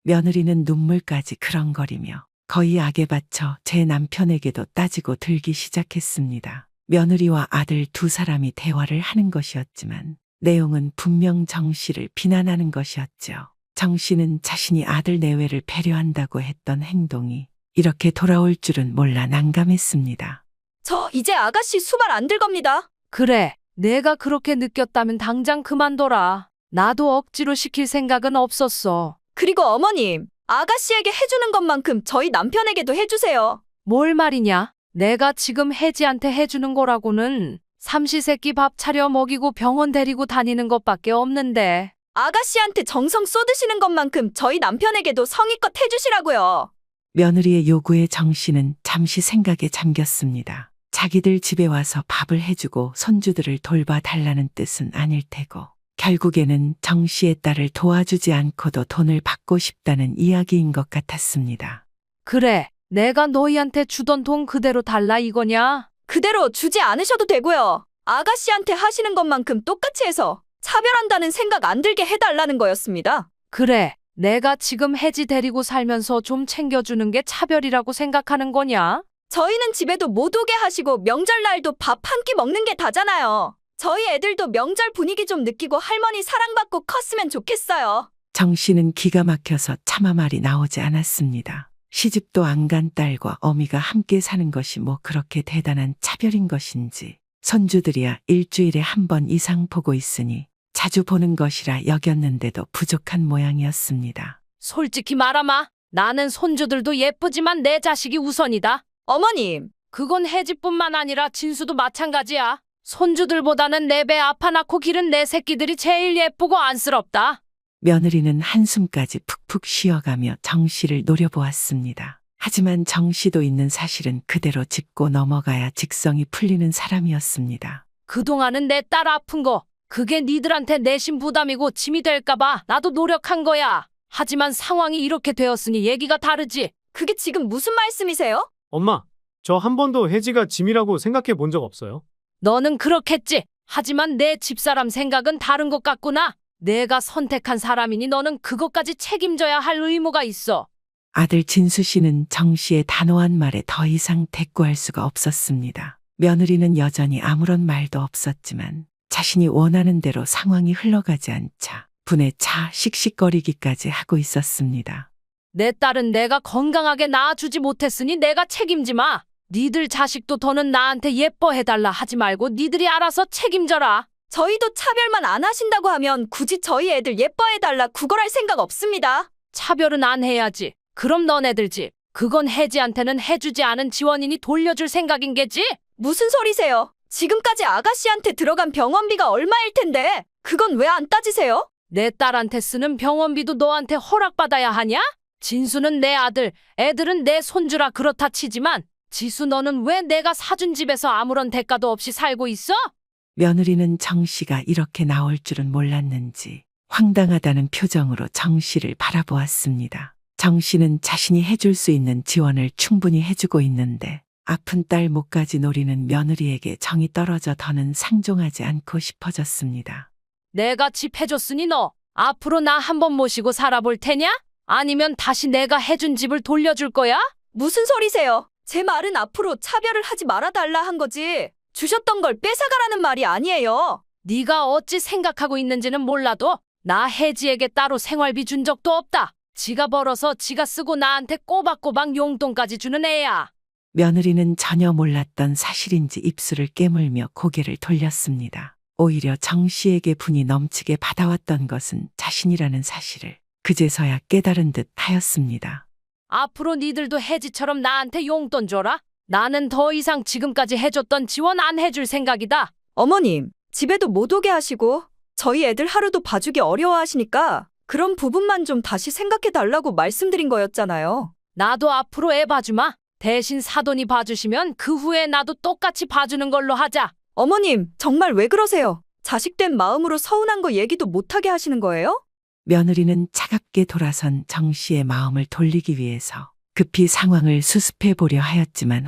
며느리는 눈물까지 그렁거리며 거의 악에 받쳐 제 남편에게도 따지고 들기 시작했습니다. 며느리와 아들 두 사람이 대화를 하는 것이었지만 내용은 분명 정 씨를 비난하는 것이었죠. 정 씨는 자신이 아들 내외를 배려한다고 했던 행동이 이렇게 돌아올 줄은 몰라 난감했습니다. 저 이제 아가씨 수발 안 들 겁니다. 그래, 내가 그렇게 느꼈다면 당장 그만둬라. 나도 억지로 시킬 생각은 없었어. 그리고 어머님, 아가씨에게 해주는 것만큼 저희 남편에게도 해주세요. 뭘 말이냐? 내가 지금 혜지한테 해주는 거라고는 삼시세끼 밥 차려 먹이고 병원 데리고 다니는 것밖에 없는데. 아가씨한테 정성 쏟으시는 것만큼 저희 남편에게도 성의껏 해주시라고요. 며느리의 요구에 정 씨는 잠시 생각에 잠겼습니다. 자기들 집에 와서 밥을 해주고 손주들을 돌봐달라는 뜻은 아닐 테고 결국에는 정 씨의 딸을 도와주지 않고도 돈을 받고 싶다는 이야기인 것 같았습니다. 그래, 내가 너희한테 주던 돈 그대로 달라 이거냐? 그대로 주지 않으셔도 되고요. 아가씨한테 하시는 것만큼 똑같이 해서 차별한다는 생각 안 들게 해달라는 거였습니다. 그래, 내가 지금 혜지 데리고 살면서 좀 챙겨주는 게 차별이라고 생각하는 거냐? 저희는 집에도 못 오게 하시고 명절날도 밥 한 끼 먹는 게 다잖아요. 저희 애들도 명절 분위기 좀 느끼고 할머니 사랑받고 컸으면 좋겠어요. 정 씨는 기가 막혀서 차마 말이 나오지 않았습니다. 시집도 안 간 딸과 어미가 함께 사는 것이 뭐 그렇게 대단한 차별인 것인지, 손주들이야 일주일에 한 번 이상 보고 있으니 자주 보는 것이라 여겼는데도 부족한 모양이었습니다. 솔직히 말하마. 나는 손주들도 예쁘지만 내 자식이 우선이다. 어머님, 그건 혜지뿐만 아니라 진수도 마찬가지야. 손주들보다는 내 배 아파 낳고 기른 내 새끼들이 제일 예쁘고 안쓰럽다. 며느리는 한숨까지 푹푹 쉬어가며 정 씨를 노려보았습니다. 하지만 정 씨도 있는 사실은 그대로 짚고 넘어가야 직성이 풀리는 사람이었습니다. 그동안은 내 딸 아픈 거 그게 니들한테 내심 부담이고 짐이 될까봐 나도 노력한 거야. 하지만 상황이 이렇게 되었으니 얘기가 다르지. 그게 지금 무슨 말씀이세요? 엄마, 저 한 번도 혜지가 짐이라고 생각해 본 적 없어요. 너는 그렇겠지. 하지만 내 집사람 생각은 다른 것 같구나. 내가 선택한 사람이니 너는 그것까지 책임져야 할 의무가 있어. 아들 진수 씨는 정 씨의 단호한 말에 더 이상 대꾸할 수가 없었습니다. 며느리는 여전히 아무런 말도 없었지만 자신이 원하는 대로 상황이 흘러가지 않자 분에 차 씩씩거리기까지 하고 있었습니다. 내 딸은 내가 건강하게 낳아주지 못했으니 내가 책임지마. 니들 자식도 더는 나한테 예뻐해달라 하지 말고 니들이 알아서 책임져라. 저희도 차별만 안 하신다고 하면 굳이 저희 애들 예뻐해달라 구걸할 생각 없습니다. 차별은 안 해야지. 그럼 너네들 집. 그건 혜지한테는 해주지 않은 지원이니 돌려줄 생각인 게지? 무슨 소리세요? 지금까지 아가씨한테 들어간 병원비가 얼마일 텐데 그건 왜 안 따지세요? 내 딸한테 쓰는 병원비도 너한테 허락받아야 하냐? 진수는 내 아들, 애들은 내 손주라 그렇다 치지만 지수 너는 왜 내가 사준 집에서 아무런 대가도 없이 살고 있어? 며느리는 정 씨가 이렇게 나올 줄은 몰랐는지 황당하다는 표정으로 정 씨를 바라보았습니다. 정 씨는 자신이 해줄 수 있는 지원을 충분히 해주고 있는데 아픈 딸 목까지 노리는 며느리에게 정이 떨어져 더는 상종하지 않고 싶어졌습니다. 내가 집 해줬으니 너 앞으로 나 한번 모시고 살아볼 테냐? 아니면 다시 내가 해준 집을 돌려줄 거야? 무슨 소리세요? 제 말은 앞으로 차별을 하지 말아달라 한 거지. 주셨던 걸 뺏어가라는 말이 아니에요. 네가 어찌 생각하고 있는지는 몰라도 나 혜지에게 따로 생활비 준 적도 없다. 지가 벌어서 지가 쓰고 나한테 꼬박꼬박 용돈까지 주는 애야. 며느리는 전혀 몰랐던 사실인지 입술을 깨물며 고개를 돌렸습니다. 오히려 정 씨에게 분이 넘치게 받아왔던 것은 자신이라는 사실을 그제서야 깨달은 듯 하였습니다. 앞으로 니들도 혜지처럼 나한테 용돈 줘라. 나는 더 이상 지금까지 해줬던 지원 안 해줄 생각이다. 어머님, 집에도 못 오게 하시고 저희 애들 하루도 봐주기 어려워하시니까 그런 부분만 좀 다시 생각해달라고 말씀드린 거였잖아요. 나도 앞으로 애 봐주마. 대신 사돈이 봐주시면 그 후에 나도 똑같이 봐주는 걸로 하자. 어머님, 정말 왜 그러세요? 자식된 마음으로 서운한 거 얘기도 못하게 하시는 거예요? 며느리는 차갑게 돌아선 정 씨의 마음을 돌리기 위해서 급히 상황을 수습해 보려 하였지만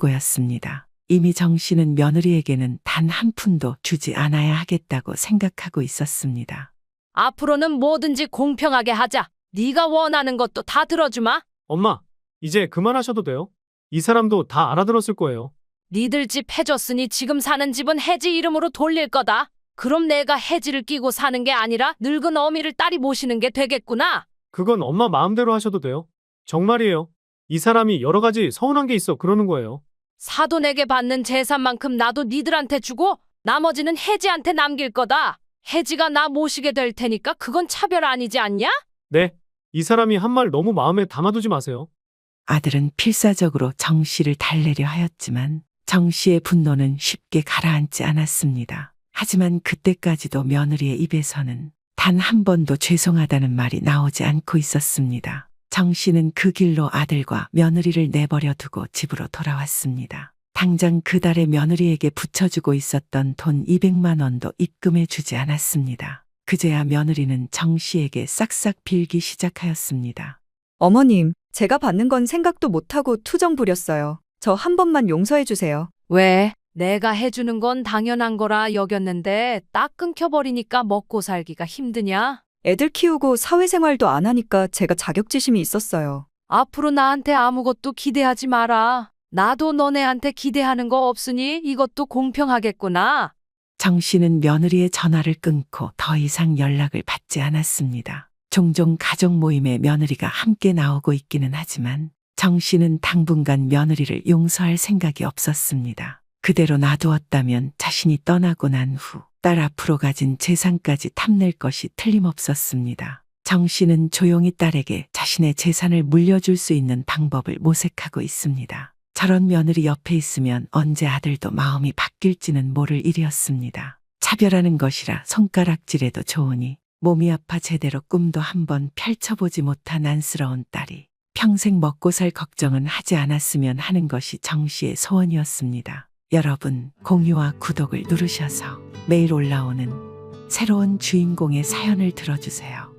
헛수고였습니다. 이미 정 씨는 며느리에게는 단 한 푼도 주지 않아야 하겠다고 생각하고 있었습니다. 앞으로는 뭐든지 공평하게 하자. 네가 원하는 것도 다 들어주마. 엄마, 이제 그만하셔도 돼요. 이 사람도 다 알아들었을 거예요. 니들 집 해줬으니 지금 사는 집은 혜지 이름으로 돌릴 거다. 그럼 내가 혜지를 끼고 사는 게 아니라 늙은 어미를 딸이 모시는 게 되겠구나. 그건 엄마 마음대로 하셔도 돼요. 정말이에요. 이 사람이 여러 가지 서운한 게 있어 그러는 거예요. 사돈에게 받는 재산만큼 나도 니들한테 주고 나머지는 혜지한테 남길 거다. 혜지가 나 모시게 될 테니까 그건 차별 아니지 않냐? 네, 이 사람이 한 말 너무 마음에 담아두지 마세요. 아들은 필사적으로 정 씨를 달래려 하였지만 정 씨의 분노는 쉽게 가라앉지 않았습니다. 하지만 그때까지도 며느리의 입에서는 단 한 번도 죄송하다는 말이 나오지 않고 있었습니다. 정 씨는 그 길로 아들과 며느리를 내버려 두고 집으로 돌아왔습니다. 당장 그 달에 며느리에게 붙여주고 있었던 돈 200만 원도 입금해 주지 않았습니다. 그제야 며느리는 정 씨에게 싹싹 빌기 시작하였습니다. 어머님, 제가 받는 건 생각도 못하고 투정 부렸어요. 저 한 번만 용서해 주세요. 왜? 내가 해주는 건 당연한 거라 여겼는데 딱 끊겨버리니까 먹고 살기가 힘드냐? 애들 키우고 사회생활도 안 하니까 제가 자격지심이 있었어요. 앞으로 나한테 아무것도 기대하지 마라. 나도 너네한테 기대하는 거 없으니 이것도 공평하겠구나. 정 씨는 며느리의 전화를 끊고 더 이상 연락을 받지 않았습니다. 종종 가족 모임에 며느리가 함께 나오고 있기는 하지만 정 씨는 당분간 며느리를 용서할 생각이 없었습니다. 그대로 놔두었다면 자신이 떠나고 난 후 딸 앞으로 가진 재산까지 탐낼 것이 틀림없었습니다. 정 씨는 조용히 딸에게 자신의 재산을 물려줄 수 있는 방법을 모색하고 있습니다. 저런 며느리 옆에 있으면 언제 아들도 마음이 바뀔지는 모를 일이었습니다. 차별하는 것이라 손가락질해도 좋으니 몸이 아파 제대로 꿈도 한번 펼쳐보지 못한 안쓰러운 딸이 평생 먹고 살 걱정은 하지 않았으면 하는 것이 정 씨의 소원이었습니다. 여러분, 공유와 구독을 누르셔서 매일 올라오는 새로운 주인공의 사연을 들어주세요.